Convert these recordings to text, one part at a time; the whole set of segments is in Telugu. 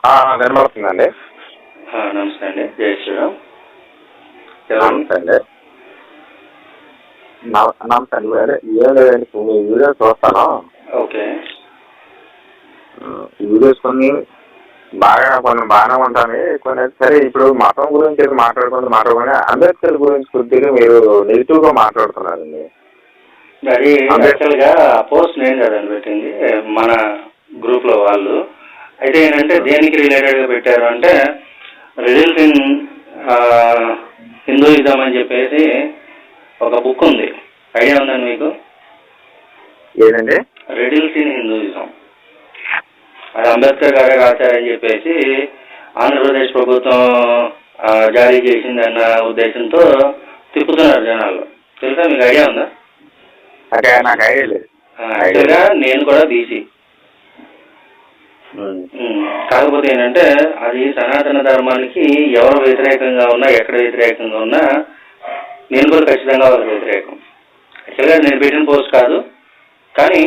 వినబడుతుందండి. నమస్తే అండి, జై శ్రీరామ్. నమస్తే అండి. నమస్తే అండి. ఏం లేదండి, మీ వీడియోస్ చూస్తాను. ఓకే. వీడియోస్ కొన్ని బాగానే ఉంటాయి, కొన్ని సరే. ఇప్పుడు మతం గురించి మాట్లాడుకుని అంబేద్కర్ గురించి కొద్దిగా మీరు నెగిటివ్ గా మాట్లాడుతున్నారండి. అది యాక్చువల్గా పోస్ట్ నేను కదండి పెట్టింది, మన గ్రూప్ లో వాళ్ళు. అయితే ఏంటంటే దేనికి రిలేటెడ్ గా పెట్టారు అంటే, రిజల్ట్ ఇన్ హిందూయిజం అని చెప్పేసి ఒక బుక్ ఉంది, ఐడియా ఉందండి మీకు? ఏదండి? Riddles in Hinduism. అది అంబేద్కర్ గారే రాశారని చెప్పేసి ఆంధ్రప్రదేశ్ ప్రభుత్వం జారీ చేసిందన్న ఉద్దేశంతో తిప్పుతున్నారు జనాలు. తెలుసా మీకు? ఐడియా ఉందా? నాకు ఐడియా లేదు. యాక్చువల్గా నేను కూడా బీసీ. కాకపోతే ఏంటంటే అది సనాతన ధర్మానికి ఎవరు వ్యతిరేకంగా ఉన్నా, ఎక్కడ వ్యతిరేకంగా ఉన్నా నేను కూడా ఖచ్చితంగా వాళ్ళకి వ్యతిరేకం. యాక్చువల్గా నేను పెట్టిన పోస్ట్ కాదు, కానీ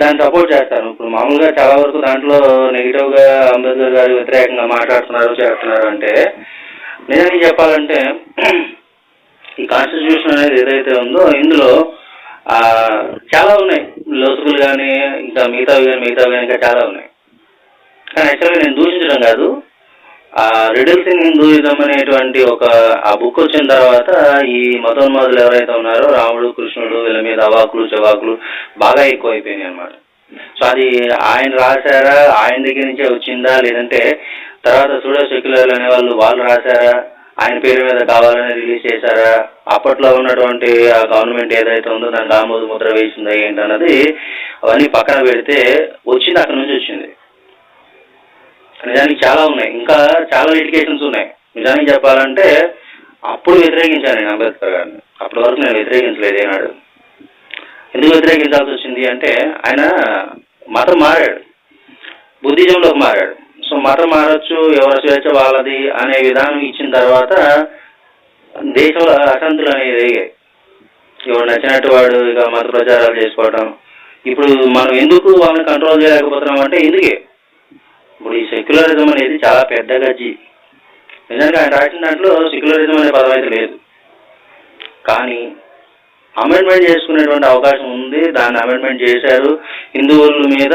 దాన్ని సపోర్ట్ చేస్తాను. ఇప్పుడు మామూలుగా చాలా వరకు దాంట్లో నెగిటివ్గా అంబేద్కర్ గారు వ్యతిరేకంగా చేస్తున్నారు అంటే, నిజానికి చెప్పాలంటే ఈ కాన్స్టిట్యూషన్ అనేది ఏదైతే ఉందో ఇందులో చాలా ఉన్నాయి, లోతుకులు కానీ ఇంకా మిగతావి కానీ ఇంకా చాలా ఉన్నాయి. కానీ యాక్చువల్గా నేను దూషించడం కాదు, రిడిల్స్ ఇన్ హిందూయిజం అనేటువంటి ఆ బుక్ వచ్చిన తర్వాత ఈ మతోన్మాదులు ఎవరైతే ఉన్నారో రాముడు కృష్ణుడు వీళ్ళ మీద అవాకులు చవాకులు బాగా ఎక్కువ అయిపోయినాయి అన్నమాట. సో అది ఆయన రాశారా, ఆయన దగ్గర నుంచే వచ్చిందా, లేదంటే తర్వాత సూడో సెక్యులర్లు అనే వాళ్ళు రాశారా, ఆయన పేరు మీద కావాలని రిలీజ్ చేశారా, అప్పట్లో ఉన్నటువంటి ఆ గవర్నమెంట్ ఏదైతే ఉందో దానికి ఆమోద ముద్ర వేసిందా ఏంటన్నది అవన్నీ పక్కన పెడితే వచ్చింది అక్కడి నుంచి వచ్చింది. నిజానికి చాలా ఉన్నాయి, ఇంకా చాలా లిటిగేషన్స్ ఉన్నాయి. నిజానికి చెప్పాలంటే అప్పుడు వ్యతిరేకించాను నేను అంబేద్కర్ గారిని, అప్పటి వరకు నేను వ్యతిరేకించలేదు ఏనాడు. ఎందుకు వ్యతిరేకించాల్సి వచ్చింది అంటే ఆయన మతం మారాడు, బుద్ధిజంలోకి మారాడు. సో మతం మారచ్చు, ఎవరి స్వేచ్ఛ వాళ్ళది అనే విధానం ఇచ్చిన తర్వాత దేశంలో అశాంతులు అనేవి రేగాయి. ఎవరు నచ్చినట్టు వాడు ఇక మత ప్రచారాలు చేసుకోవడం. ఇప్పుడు మనం ఎందుకు వాళ్ళని కంట్రోల్ చేయలేకపోతున్నాం అంటే ఇందుకే. ఇప్పుడు ఈ సెక్యులరిజం అనేది చాలా పెద్ద గజ్జి. నిజంగా ఆయన రాసిన దాంట్లో సెక్యులరిజం అనే పదం అయితే లేదు, కానీ అమెండ్మెంట్ చేసుకునేటువంటి అవకాశం ఉంది. దాన్ని అమెండ్మెంట్ చేశారు, హిందువుల మీద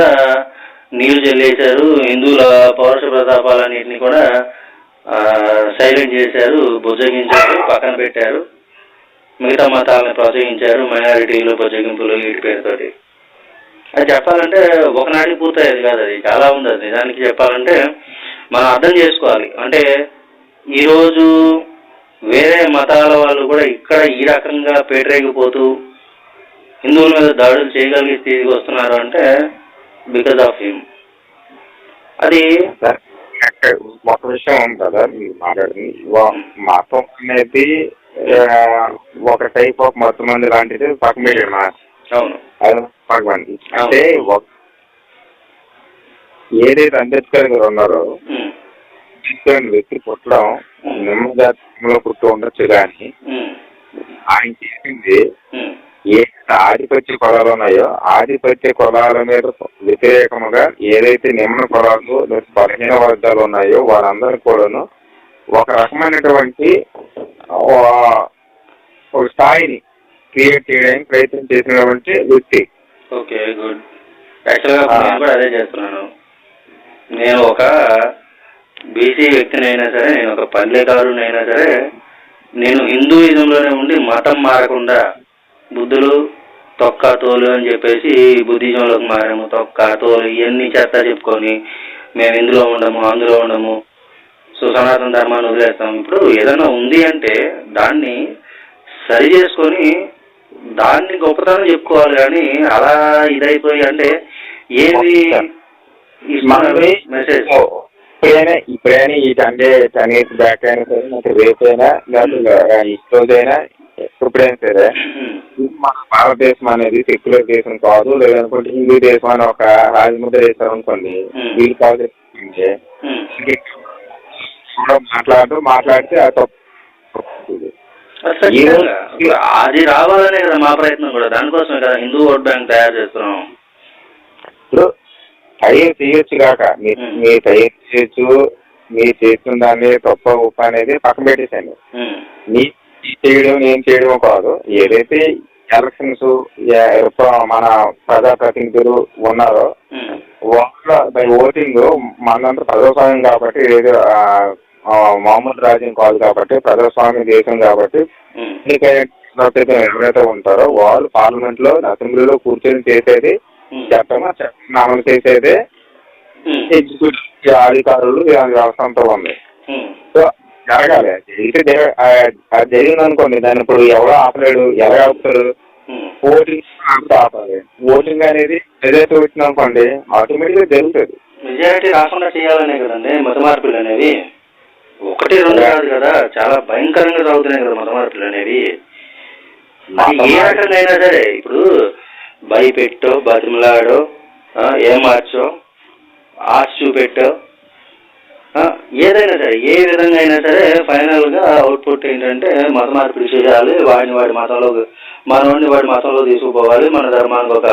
నీళ్లు చెల్లేశారు, హిందువుల పౌరుష ప్రతాపాలన్నింటినీ కూడా సైలెంట్ చేశారు, బుజ్జగించారు, పక్కన పెట్టారు. మిగతా మతాలను ప్రోత్సహించారు, మైనారిటీలు బుజ్జగింపులు వీటి పేరుతోటి. అది చెప్పాలంటే ఒకనాటికి పూర్తయ్యేది కాదు, అది చాలా ఉంది. అది నిజానికి చెప్పాలంటే మనం అర్థం చేసుకోవాలి. అంటే ఈరోజు వేరే మతాల వాళ్ళు కూడా ఇక్కడ ఈ రకంగా పేటరేగిపోతూ హిందువుల మీద దాడులు చేయగలిగి స్థితికి వస్తున్నారు అంటే బికాజ్ ఆఫ్ హిమ్. అది ఒక విషయం కదా మీరు మాట్లాడింది. మతం అనేది ఒక టైప్ ఆఫ్ మతం మంది లాంటిది పక్కన పెట్టాడు. అవును, పక్కమంది అంటే ఏదైతే అంబేద్కర్ గారు ఉన్నారో వ్యక్తి పుట్టడం నిమ్మజాతంలో పుట్టి ఉండొచ్చు, కానీ ఆయన చేసింది ఏ ఆధిపత్య కులాలు ఉన్నాయో ఆధిపత్య కులాల మీద వ్యతిరేకముగా ఏదైతే నిమ్న కులాలు బలహీన వర్గాలు ఉన్నాయో వాళ్ళందరూ కూడాను ఒక రకమైనటువంటి ఒక స్థాయిని క్రియేట్ చేయడానికి ప్రయత్నం చేసినటువంటి వ్యక్తి. Okay, good. యాక్చువల్గా నేను కూడా అదే చేస్తున్నాను. నేను ఒక బీసీ వ్యక్తినైనా సరే, నేను ఒక పల్లెకారునైనా సరే, నేను హిందూయిజంలోనే ఉండి మతం మారకుండా బుద్ధులు తొక్క తోలు అని చెప్పేసి బుద్ధిజంలోకి మారాము. తొక్క తోలు ఇవన్నీ చెత్త చెప్పుకొని మేము ఇందులో ఉండము అందులో ఉండము, సో సనాతన ధర్మాన్ని వదిలేస్తాం. ఇప్పుడు ఏదైనా ఉంది అంటే దాన్ని సరి చేసుకొని దాన్ని గొప్పతనం చెప్పుకోవాలి, కానీ అలా ఇదైపోయి అంటే ఏది మెసేజ్ ఇప్పుడైనా ఈ సండే కనీసం బ్యాక్ అయినా సరే, నాకు రేపైనా ఈ రోజైనా ఎప్పుడైనా సరే మన భారతదేశం అనేది సెక్యులర్ దేశం కాదు, లేదనుకుంటే హిందూ దేశం అని ఒక రాజముద్ర వేశారు అనుకోండి, వీళ్ళు కాదు మాట్లాడితే అది రావాలనే కదా మా ప్రయత్నం కూడా. దానికోసమే కదా హిందూ ఓట్ బ్యాంక్ తయారు చేస్తున్నాం. ఇప్పుడు తయారు చేయొచ్చు కాక మీరు తయారు చేయొచ్చు, మీరు చేస్తున్న దాన్ని గొప్ప గొప్ప అనేది పక్కన పెట్టేశాను. నీ చేయడం నేను చేయడం కాదు, ఏదైతే ఎలక్షన్స్ మన ప్రజాప్రతినిధులు ఉన్నారో వాళ్ళ ఓటింగ్ మనంతా ప్రజాస్వామ్యం కాబట్టి, ఏదో మామూలు రాజ్యం కాదు కాబట్టి, ప్రజాస్వామ్య దేశం కాబట్టి ఎవరైతే ఉంటారో వాళ్ళు పార్లమెంట్ లో అసెంబ్లీలో కూర్చొని చేసేది చట్టం అమలు చేసేదే ఎగ్జిక్యూటివ్ అధికారులు వ్యవస్థ అంతా ఉంది. సో జరగాలి. అది జరిగింది అనుకోండి, దాన్ని ఇప్పుడు ఎవరో ఆపలేడు. ఎలా ఆపుతారు? ఓటింగ్ ఆపాలి. ఓటింగ్ అనేది ఏదైతే వచ్చింది అనుకోండి ఆటోమేటిక్ గా జరుగుతుంది. మెజారిటీ రాకుండా చేయాలనే కదండి మత మార్పులు అనేవి. 1-2 కాదు కదా, చాలా భయంకరంగా సాగుతున్నాయి కదా మత మార్పులు అనేవి. ఏ రకంగా అయినా సరే, ఇప్పుడు భయపెట్టో, బతిమలాడో, ఏమార్చో, ఆశ చూపెట్టో, ఏదైనా సరే, ఏ విధంగా అయినా సరే ఫైనల్ గా అవుట్పుట్ ఏంటంటే మత మార్పిడి చేయాలి, వాడిని వాడి మతంలో తీసుకుపోవాలి, మన ధర్మానికి ఒక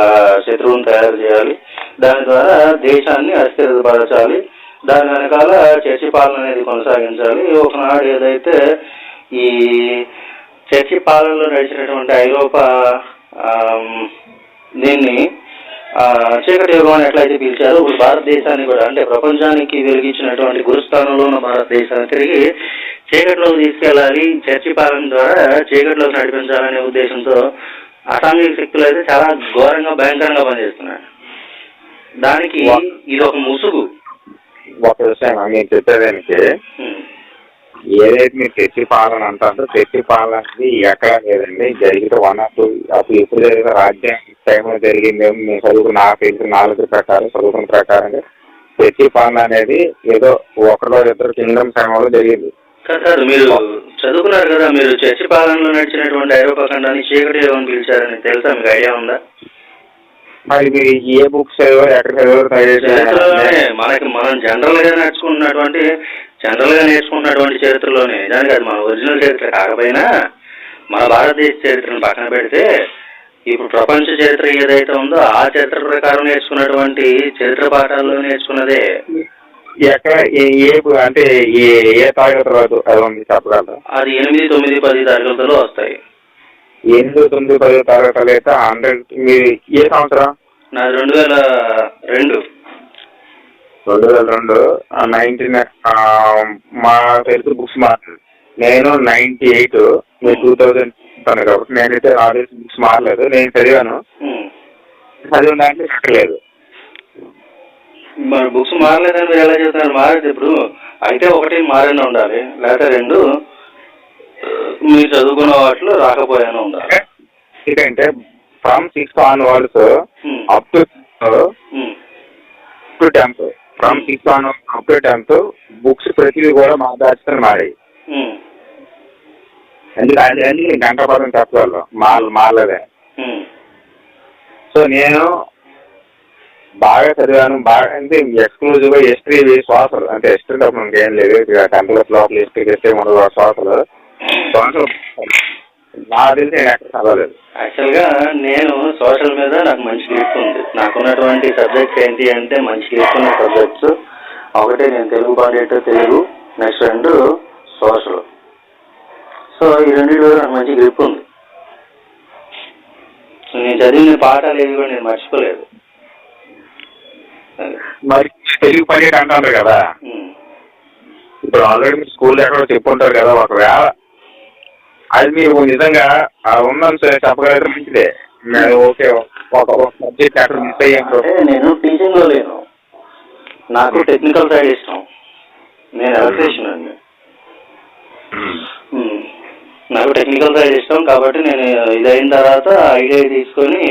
శత్రువుని తయారు చేయాలి, దాని ద్వారా దేశాన్ని అస్థిరపరచాలి, దాని వెనకాల చర్చి పాలన అనేది కొనసాగించాలి. ఒకనాడు ఏదైతే ఈ చర్చి పాలనలో నడిచినటువంటి ఐరోపా దీన్ని చీకటి యుగం అని ఎట్లయితే పిలిచారో, ఇప్పుడు భారతదేశాన్ని కూడా, అంటే ప్రపంచానికి వెలిగించినటువంటి గురుస్థానంలో ఉన్న భారతదేశాన్ని తిరిగి చీకటిలోకి తీసుకెళ్ళాలి, చర్చి పాలన ద్వారా చీకటిలోకి నడిపించాలనే ఉద్దేశంతో అసాంఘిక శక్తులు అయితే చాలా ఘోరంగా భయంకరంగా పనిచేస్తున్నాయి. దానికి ఇది ఒక ముసుగు. ఒక విషయం మీరు చెప్పేదానికి, ఏదైతే మీరు చర్చి పాలన అంటారో చర్చి పాలన అనేది ఎక్కడా లేదండి. జరిగితే 1 or 2 అప్పుడు ఎప్పుడు జరిగిన రాజ్యాంగ టైంలో జరిగింది. మేము చదువుకున్న తెలిసిన నాలెడ్జ్ ప్రకారం, చదువుకున్న ప్రకారంగా చర్చి పాలన అనేది ఏదో 1-2 కింగ్డమ్స్ టైంలో జరిగింది. కాదు, మీరు చదువుకున్నారు కదా, మీరు చర్చి పాలనలో నడిచినటువంటి ఐరోపా ఖండాన్ని చీకటి యుగం అని పిలిచారని తెలుసా? మీకు ఐడియా ఉందా? మరి మీరు ఏ బుక్స్ చదివారు, ఎక్కడ చదివారు? మనం జనరల్ గా నేర్చుకున్నటువంటి చరిత్రలోనే, దానికి అది మన ఒరిజినల్ చరిత్ర కాకపోయినా మన భారతదేశ చరిత్రను పక్కన పెడితే ఇప్పుడు ప్రపంచ చరిత్ర ఏదైతే ఉందో ఆ చరిత్ర ప్రకారం నేర్చుకున్నటువంటి చరిత్ర పాఠాల్లో నేర్చుకున్నదే. ఎక్కడ అంటే ఏ తరగతి అది ఉంది చెప్పగలరా? అది 8, 9, 10 తరగతులు వస్తాయి. 8, 9, 10 తరగతులు అయితే 100. మీరు ఏ సంవత్సరం? నాది 2002. 19 మా తెలుగు బుక్స్ మారలేదు. నేను 98, నేను 2000 కాబట్టి నేనైతే ఆల్రెడీ బుక్స్ మారలేదు. నేను చదివిన దాంట్లో ఎక్కలేదు. మన బుక్స్ మారలేదని మీరు ఎలా చెప్తున్నారు? మారేది ఇప్పుడు అయితే 1 మారైనా ఉండాలి, లేకపోతే 2 మీరు చదువుకున్న వాటిలో రాకపోయాను ఉండాలి. ఎందుకంటే from 6th onwards up to 10th, from 6th onwards up to 10th books ప్రతిదీ కూడా మా బ్యాచ్ మారాయి. ఎందుకంటే గంట పదం చెప్పగలను మారలేదే. సో నేను బాగా చదివాను. బాగా అంటే ఎక్స్క్లూజివ్ గా హిస్టరీ శ్వాసలు, అంటే హిస్టరీ తప్ప ఇంకేం లేదు. 10th class లోపల హిస్టరీ మన శ్వాసలు నాకు తెలిసి నేను ఎక్కడ చదవలేదు. యాక్చువల్ గా నేను సోషల్ మీద నాకు మంచి గ్రిప్ ఉంది. నాకున్నటువంటి సబ్జెక్ట్స్ ఏంటి అంటే, మంచి గ్రిప్ ఉన్న సబ్జెక్ట్స్ ఒకటి నేను తెలుగు పాడేటో తెలుగు, నెక్స్ట్ 2 సోషల్. సో ఈ 2 నాకు మంచి గ్రిప్ ఉంది. నేను చదివిన పాఠాలు ఏవి కూడా నేను మర్చిపోలేదు. మరి తెలుగు పడేట అంటారు కదా, ఇప్పుడు ఆల్రెడీ మీరు స్కూల్లో ఎక్కడో చెప్పుంటారు కదా, ఒకవేళ అది మీరు నిజంగా ఉందని చెప్పగలిగితే మంచిదే. ఓకే, ఒక సబ్జెక్ట్ అక్కడ మిస్ అయ్యాను. నేను టీచింగ్ లో లేను, నాకు టెక్నికల్ సైడ్ ఇష్టం. నేను ఎలక్ట్రీషియన్ అండి. నాకు టెక్నికల్ సైడ్ ఇష్టం కాబట్టి నేను ఇది అయిన తర్వాత ఐటీఐ తీసుకొని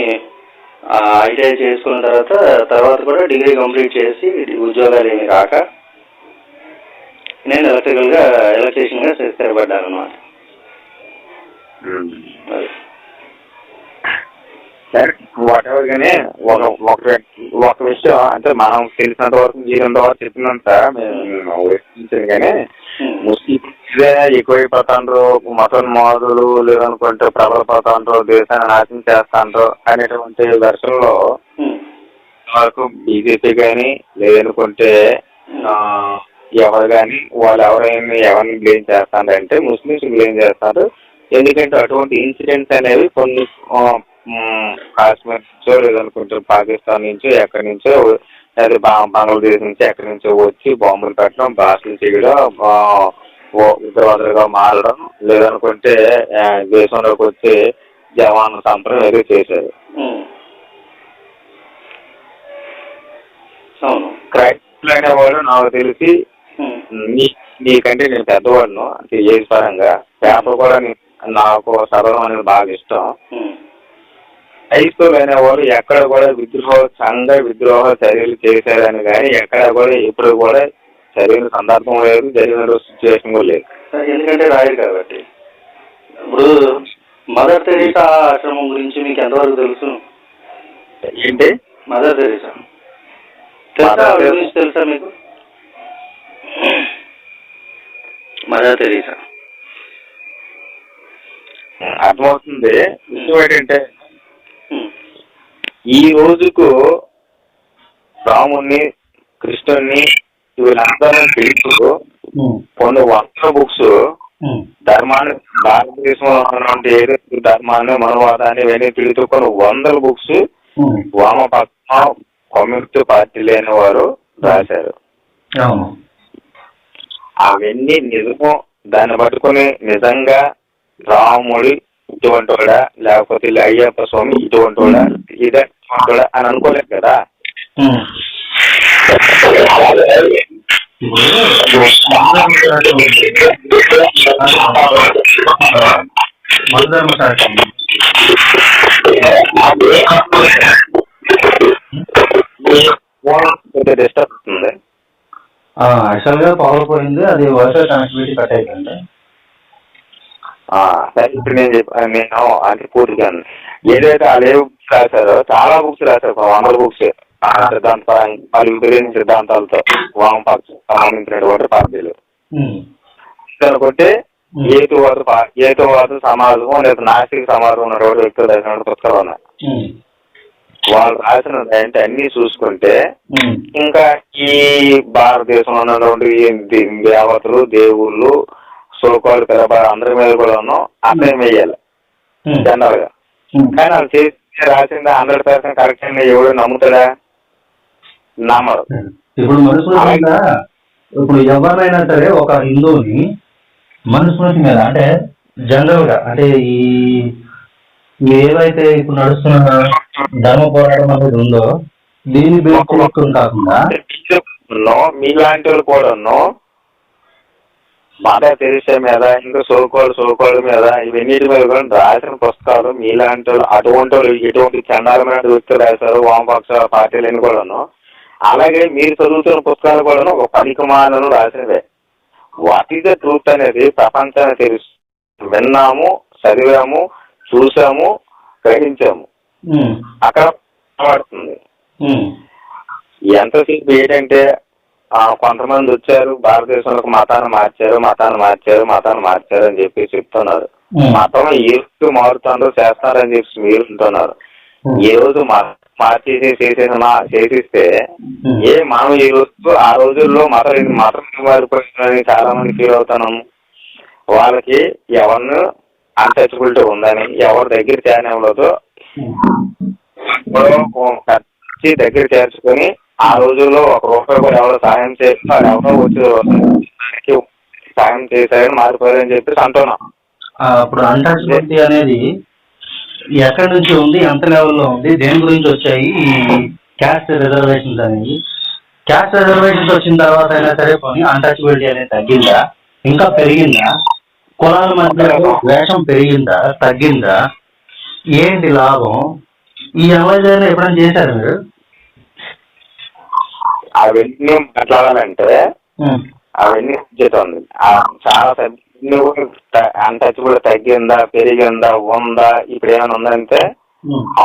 ఐటీఐ చేసుకున్న తర్వాత కూడా డిగ్రీ కంప్లీట్ చేసి ఉద్యోగాలు ఏమి రాక నేను ఎలక్ట్రీషియన్ గా స్థిరపడ్డాను అన్నమాట. సరే వాట్ ఎవర్ గానీ ఒక విషయం అంటే మనం తెలిసినంత వరకు జీవితంత వరకు చెప్పినంత మేము ఊహించాను. కానీ ముస్లింలే ఎక్కువైపోతాండ్రు, మతోన్మాదులు లేదనుకుంటే ప్రబలపోతాండ్రు, దేశాన్ని నాశనం చేస్తాండ్రు అనేటువంటి దర్శనంలో వరకు బీజేపీ కానీ లేదనుకుంటే ఎవరు కానీ వాళ్ళు ఎవరిని బ్లేమ్ చేస్తారంటే ముస్లిమ్స్ బ్లేమ్ చేస్తారు. ఎందుకంటే అటువంటి ఇన్సిడెంట్స్ అనేవి కొన్ని కాశ్మీర్ నుంచో లేదనుకుంటే పాకిస్తాన్ నుంచో ఎక్కడి నుంచో లేదా బంగ్లాదేశ్ నుంచి ఎక్కడి నుంచో వచ్చి బాంబులు పెట్టడం, బ్లాస్టులు చేయడం, ఉగ్రవాదులుగా మారడం, లేదనుకుంటే దేశంలోకి వచ్చి జవాన్లు చంపడం ఏదో చేశారు. క్రైస్తవులు అనేవాళ్ళు నాకు తెలిసి నీకంటే నేను పెద్దవాడును అంటే ఏజ్ పరంగా పేపర్ కూడా నాకు చదవడం అనేది బాగా ఇష్టం. క్రైస్తవులు అనేవాళ్ళు ఎక్కడ కూడా విద్రోహ చర్యలు చేశారని కానీ ఎక్కడ కూడా ఎప్పుడు కూడా జరిగిన సందర్భం లేదు, జరిగిన సిచ్యువేషన్ కూడా లేదు. ఎందుకంటే రాయరు కాబట్టి. ఇప్పుడు మదర్ తెరీసా ఆశ్రమం గురించి మీకు ఎంతవరకు తెలుసు? ఏంటి మదర్ తెరీసా తెలుసా మీకు? మదర్ తెరీసా అర్థమవుతుంది. విషయం ఏంటంటే ఈ రోజుకు రాముణ్ణి, కృష్ణుణ్ణి వీళ్ళందరూ తెలుసు కొన్ని వందల బుక్స్ ధర్మాన్ని, భారతదేశంలో ఉన్నటువంటి ఏదైతే ధర్మాన్ని, మనవాదాన్ని ఇవన్నీ తెలుస్తూ కొన్ని వందల బుక్స్ వామపక్షం కమ్యూనిస్ట్ పార్టీ లేని వారు రాశారు. అవన్నీ నిజము. దాన్ని పట్టుకుని నిజంగా రాముడి ఇటువంటి వాడా లేకపోతే అయ్యప్ప స్వామి ఇటువంటి వాడా ఇటువంటి వాడా అని అనుకోలేదు కదా. డిస్టర్బ్ అవుతుంది. యాక్చువల్ గా పవర్ పోయింది, అది వైఫై కనెక్టివిటీ కట్ అయిపోయింది. సరే ఇప్పుడు నేను అది పూర్తిగా ఏదైతే ఆ లేవు బుక్స్ రాశారో చాలా బుక్స్ రాశారు, 100 బుక్స్ వాళ్ళు విభజన సిద్ధాంతాలతో వామపక్షం సంబంధించినటువంటి పార్టీలు అనుకుంటే ఏతువాద సమాజం లేదా నాస్తిక సమాజం ఉన్నటువంటి వ్యక్తులు రాసిన పుస్తకాలు ఉన్నాయి. వాళ్ళు రాసిన అంటే అన్ని చూసుకుంటే ఇంకా ఈ భారతదేశంలో ఉన్నటువంటి దేవతలు, దేవుళ్ళు, సోకాలు పిల్లబాడు అందరి మీద కూడా అర్థం వేయాలి జనరల్ గా. కానీ వాళ్ళు చేసి రాసింది 100% కరెక్ట్ అని ఎవడు నమ్ముతాడా? నమ్మరు. ఇప్పుడు మనుస్మృతి ఇప్పుడు ఎవరైనా సరే ఒక హిందువుని మనుస్మృతి మీద అంటే జనరల్ గా అంటే ఈ ఏవైతే ఇప్పుడు నడుస్తున్న ధర్మ పోరాటం అనేది ఉందో దీన్ని బేస్ కాకుండా మీలాంటి వాళ్ళు కూడా మదర్ తెరీసా మీద ఇంకా సోకోళ్ళు మీద ఇవన్నిటి మీద కూడా రాసిన పుస్తకాలు మీలాంటి వాళ్ళు అటువంటి వాళ్ళు ఎటువంటి చండాలమైన వ్యక్తులు రాశారు వామపక్ష పార్టీలని కూడాను. అలాగే మీరు చదువుతున్న పుస్తకాలు కూడాను ఒక పనికిమాలను రాసినవే. వాట్ ఈస్ ద ట్రూత్ అనేది ప్రపంచానికి తెలుసు. విన్నాము, చదివాము, చూసాము, గ్రహించాము. అక్కడ పడుతుంది. ఎంతసేపు ఏంటంటే కొంతమంది వచ్చారు భారతదేశంలో మతాన్ని మార్చారు అని చెప్పి చెప్తున్నారు. మతం ఏ రోజు మారుతుందో చేస్తారని చెప్పి మీరు ఉంటున్నారు. ఏ రోజు చేసిస్తే మనం ఈ రోజు ఆ రోజుల్లో మతం మారిపోయిందని చాలా మంది ఫీల్ అవుతున్నాము. వాళ్ళకి ఎవరిని అన్టచబిలిటీ ఉందని ఎవరి దగ్గర చేరనివ్వలేదో దగ్గర చేర్చుకొని ఆ రోజుల్లో ₹1 కూడా ఎవరో సాయం చేస్తారు, ఎవరో వచ్చి సాయం చేశారని మారిపోయారని చెప్పేసి అంటున్నాం. అప్పుడు అన్టచబిలిటీ అనేది ఎక్కడి నుంచి ఉంది, ఎంత లెవెల్లో ఉంది, దేని గురించి వచ్చాయి ఈ క్యాస్ట్ రిజర్వేషన్స్ అనేవి? క్యాస్ట్ రిజర్వేషన్స్ వచ్చిన తర్వాత అయినా సరే పోనీ అన్టచబిలిటీ అనేది తగ్గిందా, ఇంకా పెరిగిందా? కులాల మధ్య వేషం పెరిగిందా, తగ్గిందా? ఏంటి లాభం? ఈ అమలు ఎప్పుడైనా చేశారు మీరు? అవన్నీ మాట్లాడాలంటే అవన్నీ ఉంది. చాలా అన్టచబుల్ తగ్గిందా, పెరిగిందా, ఉందా, ఇప్పుడు ఏమైనా ఉందంటే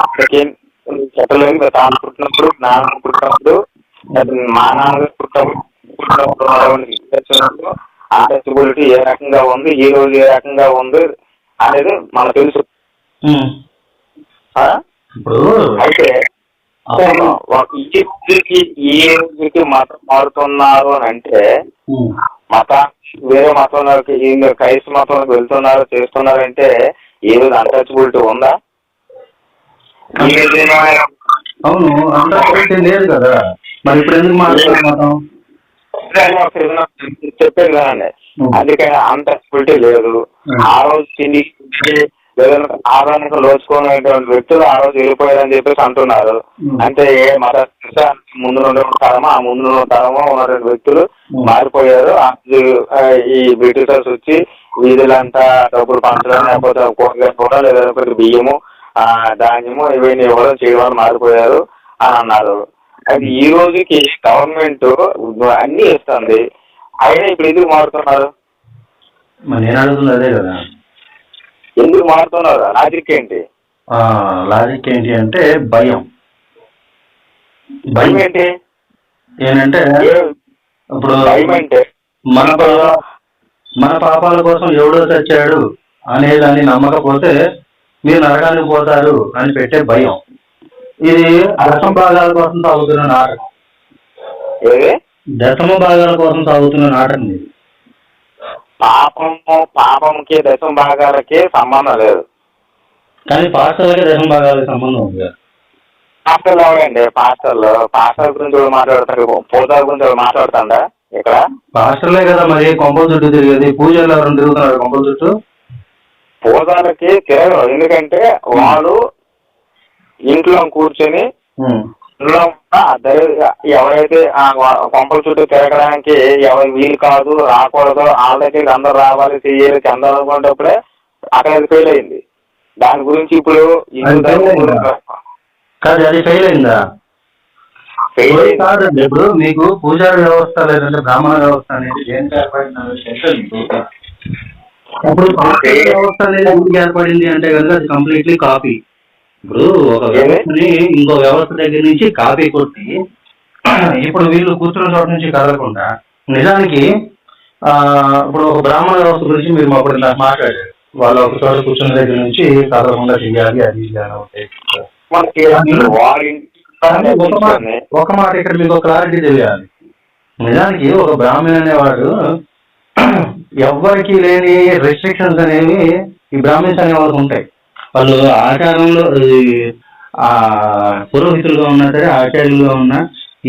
అప్పటికి చెట్టలోకి తాను పుట్టినప్పుడు నాన్న పుట్టినప్పుడు మా నాన్న పుట్టినప్పుడు అన్టచబిలిటీ ఏ రకంగా ఉంది, ఈ రోజు ఏ రకంగా ఉంది అనేది మనకు తెలుసు. ఇప్పుడు అయితే ఈ రోజుకి మతం మారుతున్నారు అని అంటే వేరే మతంలోకి క్రైస్తవ మతంలోకి వెళ్తున్నారు చేస్తున్నారంటే ఏ రోజు అన్టచబిలిటీ ఉందా? అవును, అన్టచబిలిటీ లేదు కదా, మరి ఇప్పుడు ఎందుకు మాట్లాడుతున్నాం? చెప్పారు కదండి, అందుకని అన్టచబిలిటీ లేదు. ఆ రోజు తిండి ఆదానికి లోచుకునేటువంటి వ్యక్తులు ఆ రోజు వెళ్ళిపోయారని చెప్పేసి అంటున్నారు. అంటే ఏ మత ముందు నుండి తరమో ఆ ముందు నుండి తరమో ఉన్నటువంటి వ్యక్తులు మారిపోయారు. ఈ బ్రిటిషర్స్ వచ్చి వీధులంతా డబ్బులు పంచడం, లేకపోతే కూరగాయలు లేకపోతే బియ్యము ధాన్యము ఇవన్నీ ఇవ్వడం చేయడం మారిపోయారు అని అన్నారు. అది ఈ రోజుకి గవర్నమెంట్ అన్ని ఇస్తుంది, అయినా ఇప్పుడు ఎందుకు మారుతున్నారు? నేను అడుగుతుంది అదే కదా, ఎందుకు మారుతున్నారు? లాజిక్ ఏంటి? లాజిక్ ఏంటి అంటే భయం. భయం ఏంటి? ఏంటంటే ఇప్పుడు భయం అంటే మన పాపాల కోసం ఎవడో చచ్చాడు అనేదాన్ని నమ్మకపోతే మీరు నరకానికి పోతారు అని పెట్టే భయం. ఇది దశమ భాగాల కోసం సాగుతున్న నాటకం. దశమ భాగాల కోసం సాగుతున్న నాటకం ఇది. పాపంకి దశమ భాగాలకి సంబంధం లేదు, కానీ పాస్టర్లకి దశమ భాగాలకి సంబంధం ఉంది. పాస్టర్లు ఎవరండి? పాస్టర్ల గురించి మాట్లాడతారు, పూజాల గురించి మాట్లాడుతాడా ఇక్కడ? పాస్టర్లే కదా మరి కొంపల చుట్టూ తిరిగేది. పూజలు ఎవరైనా తిరుగుతున్నారు కొంపల చుట్టూ? పూజాలకి తిరగరు, ఎందుకంటే వాళ్ళు ఇంట్లో కూర్చొని ఎవరైతే కొంపల చుట్టూ తిరగడానికి ఎవరు వీలు కాదు, రాకూడదు, వాళ్ళ దగ్గరికి అందరు రావాలి, చెయ్యాలి, చెందాలనుకునేటప్పుడే అక్కడ అది ఫెయిల్ అయింది. దాని గురించి ఇప్పుడు అది ఫెయిల్ అయిందా? ఫెయిల్ కాదండి. ఇప్పుడు మీకు పూజారి వ్యవస్థ లేదంటే బ్రాహ్మణ వ్యవస్థ అనేది దేనికి ఏర్పడింది? ఇప్పుడు వ్యవస్థ అనేది ఎందుకు ఏర్పడింది అంటే కనుక అది కంప్లీట్లీ కాపీ. ఇప్పుడు ఒక వ్యవస్థని ఇంకో వ్యవస్థ దగ్గర నుంచి కాపీ కొట్టి ఇప్పుడు వీళ్ళు కూర్చున్న చోట నుంచి కదలకుండా, నిజానికి ఇప్పుడు ఒక బ్రాహ్మణ వ్యవస్థ గురించి మీరు అప్పుడు నాకు మాట్లాడారు, వాళ్ళు ఒక చోట కూర్చున్న దగ్గర నుంచి కదలకుండా చెయ్యాలి, అది ఒక మాట ఇక్కడ మీకు ఒక క్లారిటీ తెలియాలి. నిజానికి ఒక బ్రాహ్మణ అనేవాడు ఎవ్వరికి లేని రెస్ట్రిక్షన్స్ అనేవి ఈ బ్రాహ్మణ్స్ అనే వాళ్ళకి ఉంటాయి. వాళ్ళు ఆచారంలో పురోహితులుగా ఉన్నా సరే, ఆచార్యులుగా ఉన్నా,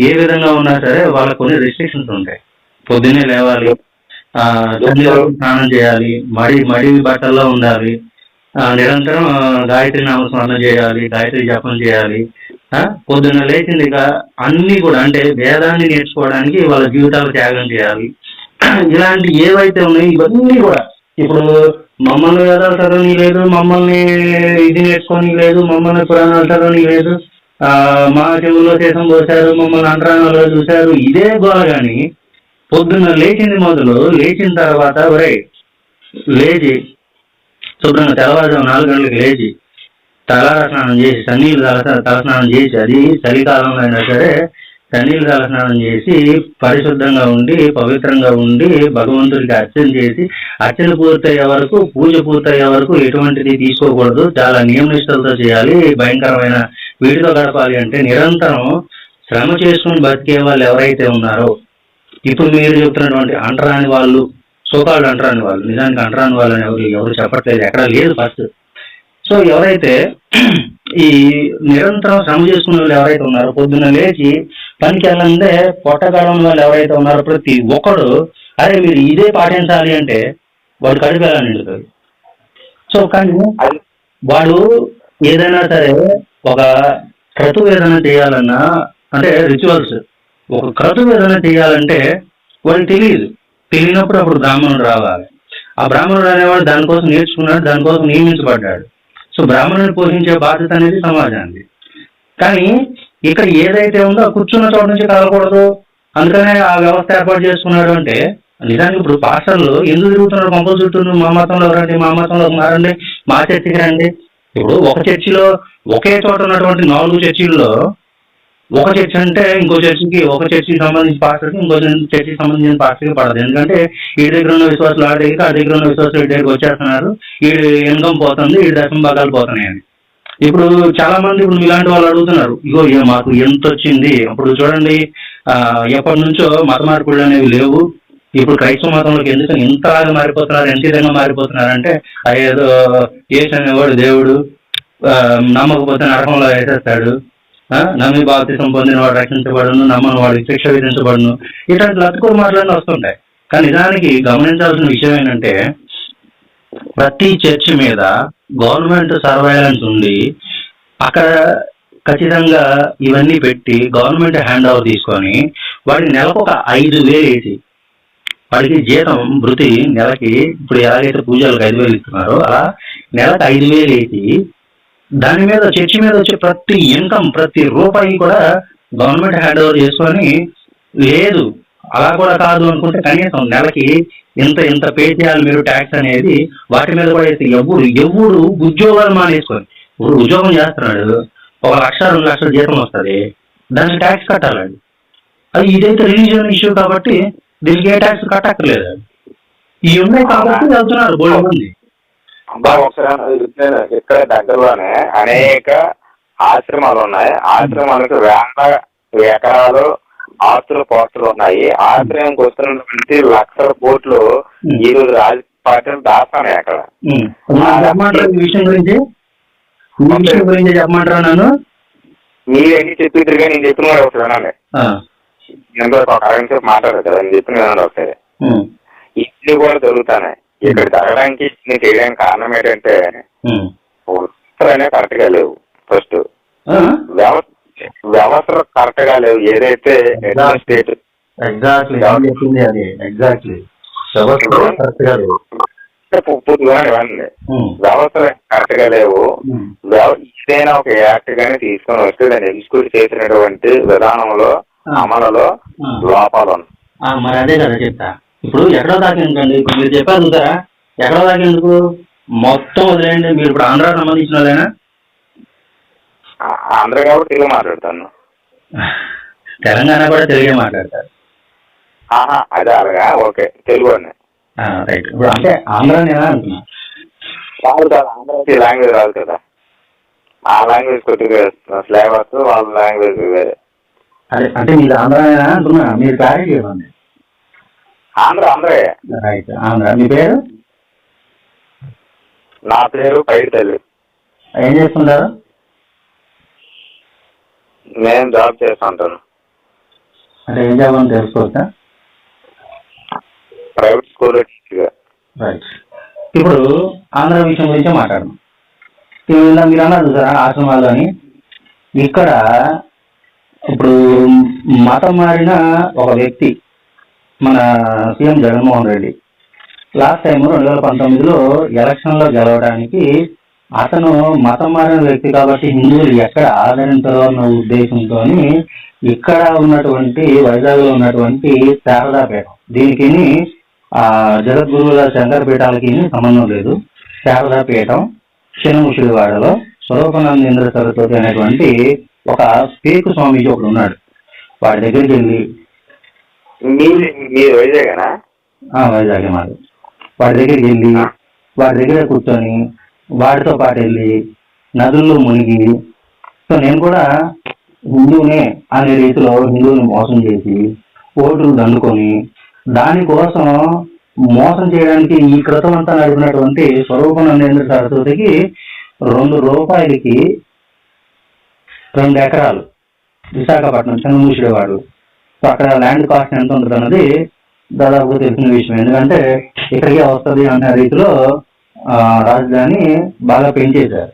ఏ విధంగా ఉన్నా సరే వాళ్ళకు కొన్ని రెస్ట్రిక్షన్స్ ఉంటాయి. పొద్దున్నే లేవాలి, స్నానం చేయాలి, మడి బట్టల్లో ఉండాలి, నిరంతరం గాయత్రి నామస్మరణ చేయాలి, గాయత్రి జపం చేయాలి, పొద్దున్న లేచింది అన్నీ కూడా అంటే వేదాన్ని నేర్చుకోవడానికి వాళ్ళ జీవితాలు త్యాగం చేయాలి. ఇలాంటి ఏవైతే ఉన్నాయో ఇవన్నీ కూడా ఇప్పుడు మమ్మల్ని వేదాలు చదవని లేదు, మమ్మల్ని ఇది నేర్చుకొని లేదు, మమ్మల్ని పురాణాలు చదవని లేదు, మా చెవుల్లో దేశం పోసారు, మమ్మల్ని అంతరాణాల్లో చూశారు, ఇదే గోల. కానీ పొద్దున్న లేచింది మొదలు లేచిన తర్వాత లేచి శుభ్రంగా తెల్లవారుజాము 4 గంటలకు లేచి తలస్నానం చేసి సన్నీళ్ళు తలస్నానం చేసి, అది చలికాలంలో అయినా సరే సన్నీళ్ళు తలస్నానం చేసి పరిశుద్ధంగా ఉండి పవిత్రంగా ఉండి భగవంతుడికి అర్చన చేసి, అర్చన పూర్తయ్యే వరకు, పూజ పూర్తయ్యే వరకు ఎటువంటిది తీసుకోకూడదు, చాలా నియమనిష్టలతో చేయాలి, భయంకరమైన వీటితో గడపాలి. అంటే నిరంతరం శ్రమ చేసుకుని బతికే వాళ్ళు ఎవరైతే ఉన్నారో, ఇప్పుడు మీరు చెప్తున్నటువంటి అంటరాని వాళ్ళు, సోకాళ్ళు అంటరాని వాళ్ళు, నిజానికి అంటరాని వాళ్ళని ఎవరు చెప్పట్లేదు, ఎక్కడ లేదు ఫస్ట్. సో ఎవరైతే ఈ నిరంతరం శ్రమ చేసుకునే వాళ్ళు ఎవరైతే ఉన్నారో, పొద్దున్న లేచి పనికి వెళ్ళందే పొట్టగడం వాళ్ళు ఎవరైతే ఉన్నారో, ప్రతి ఒక్కడు అరే మీరు ఇదే పాటించాలి అంటే వాడు కడుపు ఎలా నిండుతుంది. సో కానీ వాడు ఏదైనా సరే ఒక క్రతువు ఏదైనా చేయాలన్నా, అంటే రిచువల్స్, ఒక క్రతువు ఏదైనా చేయాలంటే వాడికి తెలియనప్పుడు అప్పుడు బ్రాహ్మణుడు రావాలి. ఆ బ్రాహ్మణుడు అనేవాడు దానికోసం నేర్చుకున్నాడు, దానికోసం నియమించబడ్డాడు. సో బ్రాహ్మణుని పోషించే బాధ్యత అనేది సమాజానికి. కానీ ఇక్కడ ఏదైతే ఉందో కూర్చున్న చోట నుంచి కదలకూడదు, అందుకనే ఆ వ్యవస్థ ఏర్పాటు చేసుకున్నాడు. అంటే నిజానికి ఇప్పుడు పాస్టర్లు ఎందుకు తిరుగుతున్నారు కొంపల చుట్టూ? మా మతంలో రండి, మా మతంలో మారండి, మా చర్చికి రండి. ఇప్పుడు ఒక చర్చిలో ఒకే చోట ఉన్నటువంటి 4 చర్చిల్లో ఒక చర్చి అంటే ఇంకో చర్చికి, ఒక చర్చికి సంబంధించిన పాస్టర్కి ఇంకో చర్చికి సంబంధించిన పాస్టర్కి పడదు. ఎందుకంటే ఈ దగ్గర ఉన్న విశ్వాసాలు ఆ దగ్గర ఉన్న విశ్వాసాలు ఈ దగ్గరికి వచ్చేస్తున్నారు, ఈ ఇన్కమ్ పోతుంది, ఈ దశమ భాగాలు పోతున్నాయని. ఇప్పుడు చాలా మంది ఇప్పుడు ఇలాంటి వాళ్ళు అడుగుతున్నారు, ఇగో మాకు ఎంత వచ్చింది. అప్పుడు చూడండి ఎప్పటి నుంచో మత మార్పులు అనేవి లేవు, ఇప్పుడు క్రైస్తవ మతంలోకి ఎందుకు ఇంతలాగా మారిపోతున్నారు, ఎంత విధంగా మారిపోతున్నారు అంటే ఏదో యేసు అనేవాడు దేవుడు, నమ్మకపోతే నరకంలో వేసేస్తాడు, నమ్మి బాప్తిసం పొందిన వాడు రక్షించబడును, నమ్మని వాడికి శిక్ష విధించబడును, ఇట్లాంటి లతుకులు మాటలన్నీ వస్తుంటాయి. కానీ నిజానికి గమనించాల్సిన విషయం ఏంటంటే ప్రతి చర్చ్ మీద గవర్నమెంట్ సర్వైలెన్స్ ఉంది. అక్కడ ఖచ్చితంగా ఇవన్నీ పెట్టి గవర్నమెంట్ హ్యాండ్ ఓవర్ తీసుకొని వాడికి నెలకు ఒక 5,000 వేసి, వాడికి జీతం భృతి నెలకి ఇప్పుడు ఎలాగైతే పూజలకు 5,000 ఇస్తున్నారో అలా నెలకు 5,000 వేసి దాని మీద చర్చి మీద వచ్చే ప్రతి ఇన్కమ్ ప్రతి రూపాయి కూడా గవర్నమెంట్ హ్యాండ్ ఓవర్ చేసుకొని, లేదు అలా కూడా కాదు అనుకుంటే కనీసం నెలకి ఇంత పే చేయాలి మీరు ట్యాక్స్ అనేది వాటి మీద కూడా వేసి ఎవడు ఉద్యోగాలు మానేసుకొని, ఇప్పుడు ఉద్యోగం చేస్తున్నాడు 1,00,000 2,00,000 జీతం వస్తుంది, దానికి ట్యాక్స్ కట్టాలండి. అది ఇదైతే రిలీజియన్ ఇష్యూ కాబట్టి దీనికి ఏ ట్యాక్స్ కట్టక్కర్లేదు. ఇవి ఉన్నాయి కాబట్టి వెళ్తున్నారు బోల్డ్ మంది. ఇక్కడ దగ్గరలోనే అనేక ఆశ్రమాలు ఉన్నాయి. ఆశ్రమాలకు వేల ఎకరాలు ఆస్తులు పోస్టులు ఉన్నాయి. ఆశ్రయంకి వస్తున్నటువంటి లక్షల కోట్లు ఈ రోజు రాజకీయ పార్టీలు దాస్తాయి అక్కడ. విషయం గురించి చెప్పమంటారా? నన్ను మీరేంటి చెప్పిద్దరు కానీ నేను చెప్పిన కూడా ఒకసారి వినాలి. నేను ఒక అరగంట సేపు మాట్లాడదు కదా, నేను చెప్పిన వినండి ఒకసారి. ఇన్ని కూడా జరుగుతాయి ఇక్కడ జరగడానికి, ఇన్ని చేయడానికి కారణం ఏంటంటే వ్యవస్థలు కరెక్ట్ గా లేవు. ఫస్ట్ వ్యవస్థలు కరెక్ట్ గా లేవు. ఏదైతే స్టేట్ పూర్తిగా ఇవ్వండి, వ్యవస్థలు కరెక్ట్ గా లేవు. ఏదైనా ఒక యాక్ట్ గానీ తీసుకొని వస్తే దాన్ని ఎగ్జిక్యూట్ చేసినటువంటి విధానంలో అమలులో లోపాలు ఉన్నాయి. మరి అదే కదా చెప్తా. ఇప్పుడు ఎక్కడో దాకా ఎందుకండి, ఇప్పుడు మీరు చెప్పారు చూసారా, ఎక్కడో దాకా ఎందుకు మొత్తం వదిలేయండి. మీరు ఇప్పుడు ఆంధ్రాకి సంబంధించిన వాళ్ళైనా? ఆంధ్ర కాబట్టి తెలుగు మాట్లాడతాను, తెలంగాణ కూడా తెలుగే మాట్లాడతారు. అదే అలాగా, ఓకే తెలుగు అండి. రైట్. ఇప్పుడు అంటే ఆంధ్ర నేనా అంటున్నా? కాదు కాదు, ఆంధ్రాకి లాంగ్వేజ్ రాదు కదా, ఆ లాంగ్వేజ్ కొద్దిగా ఫ్లేవర్స్ వాళ్ళ లాంగ్వేజ్ వేరే. అదే అంటే మీరు ఆంధ్రానేనా అంటున్నా, మీరు క్లారిటీ ఇవ్వండి. ఆంధ్రే. రైట్, ఆంధ్ర. మీ పేరు? నా పేరు పైడి తల్లి. ఏం చేస్తుంటారు? నేను జాబ్ చేస్తుంటాను. అంటే ఏం జాబ్ అని తెలుసుకోవచ్చా? ప్రైవేట్ స్కూల్ టీచర్గా. రైట్. ఇప్పుడు ఆంధ్ర విషయం గురించి మాట్లాడదాం. మీరు అన్నారు చూసారా ఆశ్రమాలు అని. ఇక్కడ ఇప్పుడు మతం మారిన ఒక వ్యక్తి మన CM Jaganmohan Reddy last time 2019లో ఎలక్షన్లో గెలవడానికి అతను మతం మారిన వ్యక్తి కాబట్టి హిందువులు ఎక్కడ ఆదరించాలో అన్న ఉద్దేశంతో ఇక్కడ ఉన్నటువంటి వైజాగ్లో ఉన్నటువంటి శారదాపీఠం, దీనికి జగద్గురువుల శంకరపీఠాలకి సంబంధం లేదు. శారదాపీఠం శనముషిడివాడలో స్వరూపానందేంద్ర సరస్వతి అనేటువంటి ఒక పేకు స్వామీజీ ఒకడు ఉన్నాడు. వాడి దగ్గరికి వెళ్ళి, వైజాగేనా? వైజాగే మాది. వాడి దగ్గరికి వెళ్ళి వాడి దగ్గర కూర్చొని వాడితో పాటు వెళ్ళి నదుల్లో మునిగి, సో నేను కూడా హిందువునే అనే రీతిలో హిందువుని మోసం చేసి ఓట్లు దండుకొని దానికోసం మోసం చేయడానికి ఈ క్రితం అంతా నడిపినటువంటి స్వరూపానందేంద్ర సరస్వతికి 2 రూపాయలకి 2 ఎకరాలు విశాఖపట్నం చంద్రమూషిడివాడు. సో అక్కడ ల్యాండ్ కాస్ట్ ఎంత ఉంటుంది అన్నది దాదాపు తెలిసిన విషయం. ఎందుకంటే ఇక్కడికే వస్తుంది అనే రీతిలో రాజధాని బాగా పెంచేశారు.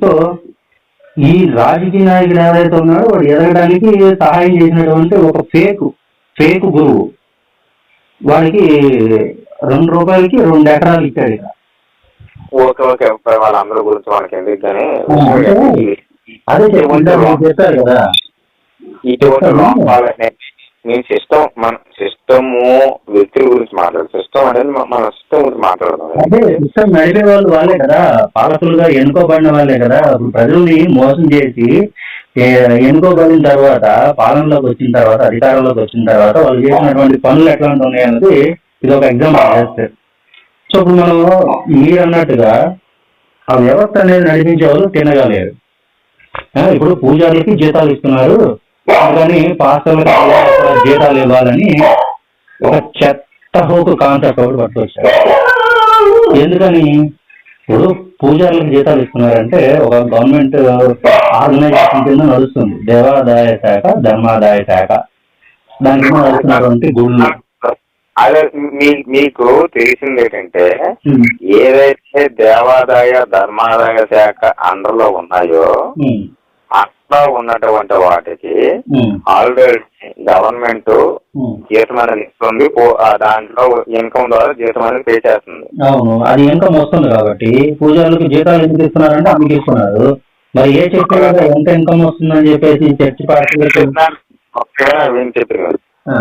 సో ఈ రాజకీయ నాయకుడు ఎవరైతే ఉన్నాడో వాడు ఎదగడానికి సహాయం చేసినటువంటి ఒక ఫేక్ గురువు వాడికి 2 రూపాయలకి 2 ఎకరాలు ఇచ్చాడు. ఇక ఓకే ఓకే, వాళ్ళందరి గురించి మనకి ఎందుకు కానీ అదే చెప్పారు కదా. నేను సిస్టమ్ వ్యక్తుల గురించి మాట్లాడు, సిస్టమ్ అనేది మన సిస్టమ్ గురించి మాట్లాడదాం. అదే సిస్టమ్ నడిపే వాళ్ళు వాళ్ళే కదా, పాలకులుగా ఎన్నుకోబడిన వాళ్ళే కదా. ప్రజల్ని మోసం చేసి ఎన్నుకోబడిన తర్వాత, పాలనలోకి వచ్చిన తర్వాత, అధికారంలోకి వచ్చిన తర్వాత వాళ్ళు చేసినటువంటి పనులు ఎట్లాంటి ఉన్నాయి అన్నది ఇది ఒక ఎగ్జాంపుల్ చేస్తారు. సో ఇప్పుడు మనం మీరు అన్నట్టుగా ఆ వ్యవస్థ అనేది నడిపించే వాళ్ళు తినగలేరు. ఇప్పుడు పూజారులకి జీతాలు ఇస్తున్నారు కానీ పాస్టర్లకి జీతాలు ఇవ్వాలని ఒక చెత్త హోకు కాన్సెప్ట్ ఒకటి పట్టుకొచ్చారు. ఎందుకని ఇప్పుడు పూజారులకు జీతాలు ఇస్తున్నారంటే ఒక గవర్నమెంట్ ఆర్గనైజేషన్ కింద నడుస్తుంది, దేవాదాయ శాఖ, ధర్మాదాయ శాఖ. దాని కింద నడుస్తున్నటువంటి గుళ్ళు. అదే మీకు తెలిసింది ఏంటంటే ఏదైతే దేవాదాయ ధర్మాదాయ శాఖ అండర్లో ఉన్నాయో అట్లా ఉన్నటువంటి వాటికి ఆల్రెడీ గవర్నమెంట్ జీతం అనేది ఇస్తుంది, దాంట్లో ఇన్కమ్ ద్వారా జీతం అనేది పే చేస్తుంది. అవును, అది ఇన్కమ్ వస్తుంది కాబట్టి పూజారులకు జీతాలు ఎందుకు ఇస్తున్నారంటే అందుకు ఇస్తున్నారు. మరి ఏ చర్చ ఎంత ఇన్కమ్ వస్తుందని చెప్పేసి చర్చ పార్టీలు చెప్పిన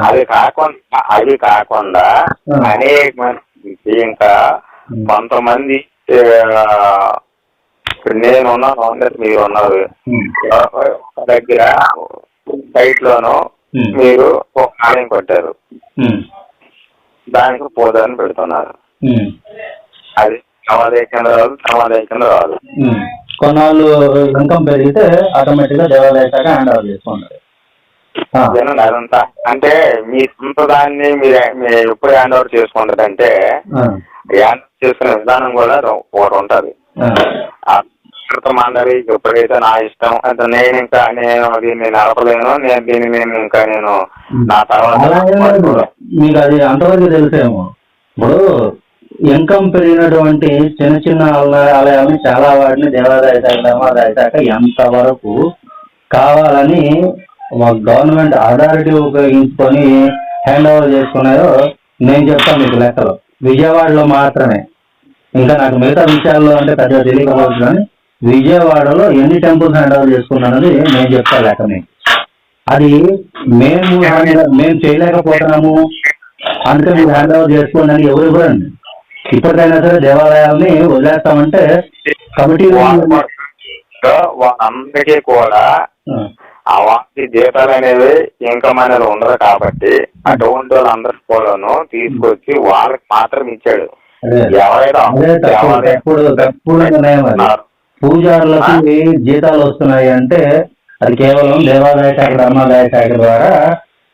అది కాకుండా అనేక మంది ఇంకా కొంతమంది నేనున్నాను, మీరు ఉన్నారు దగ్గర సైట్ లోను మీరు ఒక ఆలయం కొట్టారు, దానికి పూజారిని పెడుతున్నారు. అది సమాధాయ కింద రాదు. కొన్నాళ్ళు ఇన్కమ్ పెరిగితే ఆటోమేటిక్ గా దేవాలయ శాఖ హ్యాండ్ ఓవర్ చేసుకుంటారు. అదంతా అంటే మీ సొంత దాన్ని మీరు ఎప్పుడు హ్యాండ్ ఓవర్ చేసుకుంటారంటే హ్యాండ్ ఓవర్ చేసుకునే విధానం కూడా ఒకటి ఉంటుంది. మండలి ఎప్పుడైతే నా ఇష్టం అంటే నేను దీన్ని నడపలేను, నేను నా తర్వాత మీకు అది అంతవరకు తెలిసేమో. ఇప్పుడు ఇన్కమ్ పెరిగినటువంటి చిన్న చిన్న ఆలయాలని చాలా వాటిని దేవాదాయ శాఖ, ధర్మాదాయ శాఖ ఎంతవరకు కావాలని గవర్నమెంట్ అథారిటీ ఉపయోగించుకొని హ్యాండ్ ఓవర్ చేసుకున్నాయో నేను చెప్తాను మీకు లెక్కలు. విజయవాడలో మాత్రమే, ఇంకా నాకు మిగతా విషయాల్లో అంటే పెద్దగా తెలియకపోవచ్చు కానీ విజయవాడలో ఎన్ని టెంపుల్స్ హ్యాండ్ ఓవర్ చేసుకున్నానని నేను చెప్తాను లెక్క మీకు. అది మేము చేయలేకపోతున్నాము అందుకే మీరు హ్యాండ్ ఓవర్ చేసుకోండి అని ఎవరు ఇవ్వరండి. ఇప్పటికైనా సరే దేవాలయాల్ని వదిలేస్తామంటే కమిటీ అందరికీ కూడా ఆ వాటి జీతాలు అనేవి ఇన్కమ్ అనేది ఉండదు కాబట్టి అటువంటి వాళ్ళందరి కూడాను తీసుకొచ్చి వాళ్ళకి మాత్రం ఇచ్చాడు. పూజారులకి జీతాలు వస్తున్నాయి అంటే అది కేవలం దేవాదాయ శాఖ, ధర్మాదాయ శాఖ ద్వారా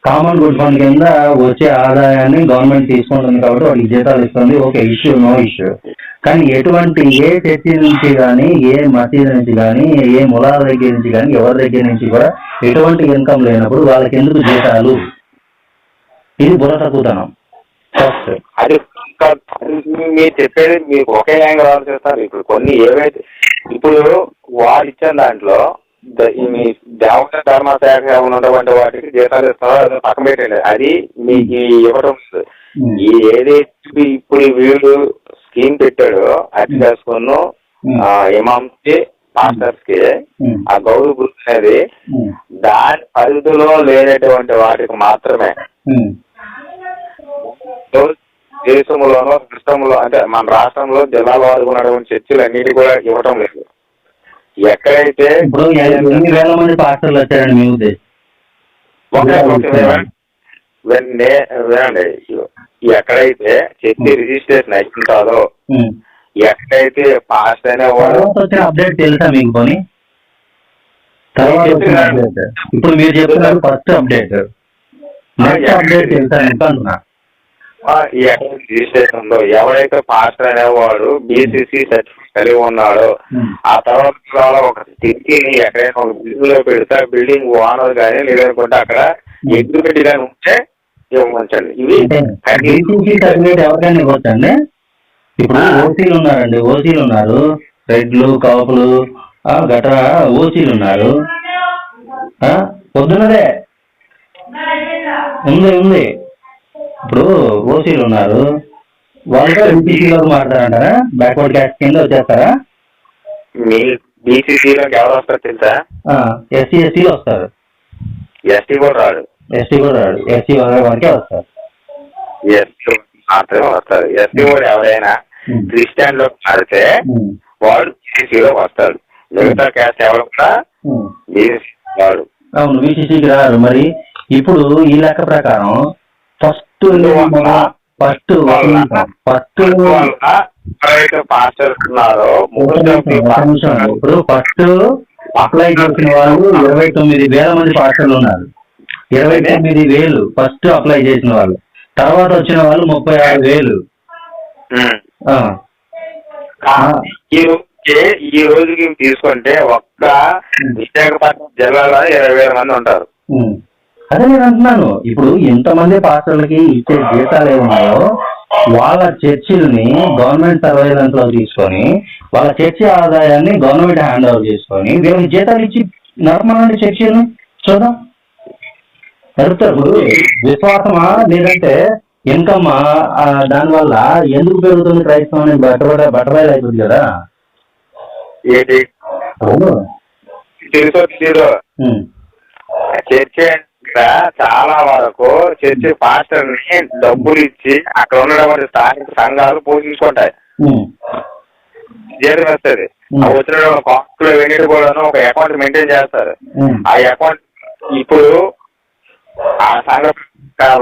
కామన్ గుడ్ ఫండ్ కింద వచ్చే ఆదాయాన్ని గవర్నమెంట్ తీసుకుంటుంది కాబట్టి వాళ్ళకి జీతాలు ఇస్తుంది. Okay, issue no issue. కానీ ఎటువంటి ఏ చర్చి నుంచి కానీ, ఏ మసీదు నుంచి కానీ, ఏ ములాల దగ్గర నుంచి కానీ, ఎవరి దగ్గర నుంచి కూడా ఎటువంటి ఇన్కమ్ లేనప్పుడు వాళ్ళకి ఎందుకు జీతాలు? ఇది బుర్ర తక్కువతనం. ఫస్ట్ అది మీరు చెప్పేది మీకు ఒకే యాంగిల్ ఆలోచిస్తారు. ఇప్పుడు కొన్ని ఏవైతే ఇప్పుడు వాళ్ళు ఇచ్చిన దాంట్లో దేవత ధర్మ శాఖ ఉన్నటువంటి వాటికి జీతాలు ఇస్తున్నారో అది పక్కన పెట్టండి, అది మీకు ఇవ్వడం. ఏదైతే ఇప్పుడు వీళ్ళు స్కీమ్ పెట్టాడో అది చేసుకున్న ఇమామ్స్ కి, మాస్టర్స్ కి ఆ గౌరవ గుర్తు అనేది దాని పరిధిలో లేనటువంటి వాటికి మాత్రమే దేశంలోనో రాష్ట్రంలో అంటే మన రాష్ట్రంలో జిల్లాలో ఉన్నటువంటి చర్చలు అన్నిటి కూడా ఇవ్వటం లేదు. ఎక్కడైతే ఇప్పుడు ఎన్ని వేల మంది పాస్టర్లు వచ్చారండి మీ ఉద్దేశం? వినండి, ఎక్కడైతే చర్చి రిజిస్ట్రేషన్ అయిపోతుందో, ఎక్కడైతే పాస్ట్ అనేవాడు అప్డేట్ తెలుసా మీకు? పోనీ ఇప్పుడు మీరు చెప్తున్నారు ఫస్ట్ అప్డేట్, నెక్స్ట్ అప్డేట్ తెలుసా అంటున్నా? రిజిస్ట్రేషన్ ఉందో, ఎవరైతే పాస్టర్ అనేవాడు బీసీసీ సర్టిఫికేట్ కలిగి ఉన్నాడో, ఆ తర్వాత ఒక చర్చిని ఎక్కడైనా ఒక బిల్డింగ్ లో పెడితే బిల్డింగ్ ఓనర్ కానీ లేదనుకుంటే అక్కడ ఎగ్జిక్యూటివ్ గానీ ఉంటే ఇవ్వమంచండి. ఇవి సర్టిఫికేట్ ఎవరికైనా ఇవ్వచ్చండి. ఇప్పుడు ఓసీలు ఉన్నారండి, ఓసీలు ఉన్నారు, రెడ్లు, కాపులు గట్రా ఓసీలు ఉన్నారు. పొద్దున్నదే ఉంది. ఇప్పుడు ఓసీలు ఉన్నారు, వాళ్ళు ఎంపీసీలోకి మారుతారంటారా? బ్యాక్వర్డ్ క్యాస్ట్ కింద వచ్చేస్తారా? బీసీసీలోకి ఎవరు వస్తారు తెలుసా? ఎస్సీ, ఎస్టీలు వస్తారు. ఎస్టీ కూడా రాడు. ఎస్సీ వరకే వస్తారు. ఎస్టీ మాత్రమే వస్తారు. ఎస్టీ కూడా ఎవరైనా క్రిస్టియన్ లో మారితే వాడు బీసీసీలో వస్తాడు. మిగతా క్యాస్ట్ ఎవరు కూడా బీసీసీ వాడు. అవును, బీసీసీకి రారు. మరి ఇప్పుడు ఈ లెక్క ప్రకారం ఫస్ట్ ఎవరైతే పాస్టర్స్ ఉన్నారో ఇప్పుడు ఫస్ట్ అప్లై చేసిన వాళ్ళు 29,000 మంది పాస్టర్లు ఉన్నారు. 29,000 ఫస్ట్ అప్లై చేసిన వాళ్ళు. తర్వాత వచ్చిన వాళ్ళు 36,000. ఈ రోజుకి తీసుకుంటే ఒక్క విశాఖపట్నం జిల్లాలో 20,000 మంది ఉంటారు. అదే నేను అంటున్నాను. ఇప్పుడు ఎంతమంది పాస్టర్లకి ఇచ్చే జీతాలు ఏమున్నాయో వాళ్ళ చర్చిల్ని గవర్నమెంట్ సర్వేలెన్స్ లో తీసుకొని వాళ్ళ చర్చి ఆదాయాన్ని గవర్నమెంట్ హ్యాండ్ ఓవర్ చేసుకొని వీళ్ళకి జీతాలు ఇచ్చి నడపమనండి చర్చిల్ని. చూద్దాం నడుపుతారు. విశ్వాసమా లేదంటే ఇన్కమ్మా? దానివల్ల ఎందుకు పెరుగుతుంది క్రైస్తవం అనేది బట్టబయలు అవుతుంది కదా. ఏంటి చర్చి చాలా వరకు చర్చి పాస్టర్ ని డబ్బులు ఇచ్చి అక్కడ ఉన్నటువంటి స్థానిక సంఘాలు పోషించుకుంటాయి. జీతం వస్తుంది. వచ్చిన కాస్ట్ లో వెన్నిటి కూడా ఒక అకౌంట్ మెయింటైన్ చేస్తారు. ఆ అకౌంట్ ఇప్పుడు ఆ సంఘ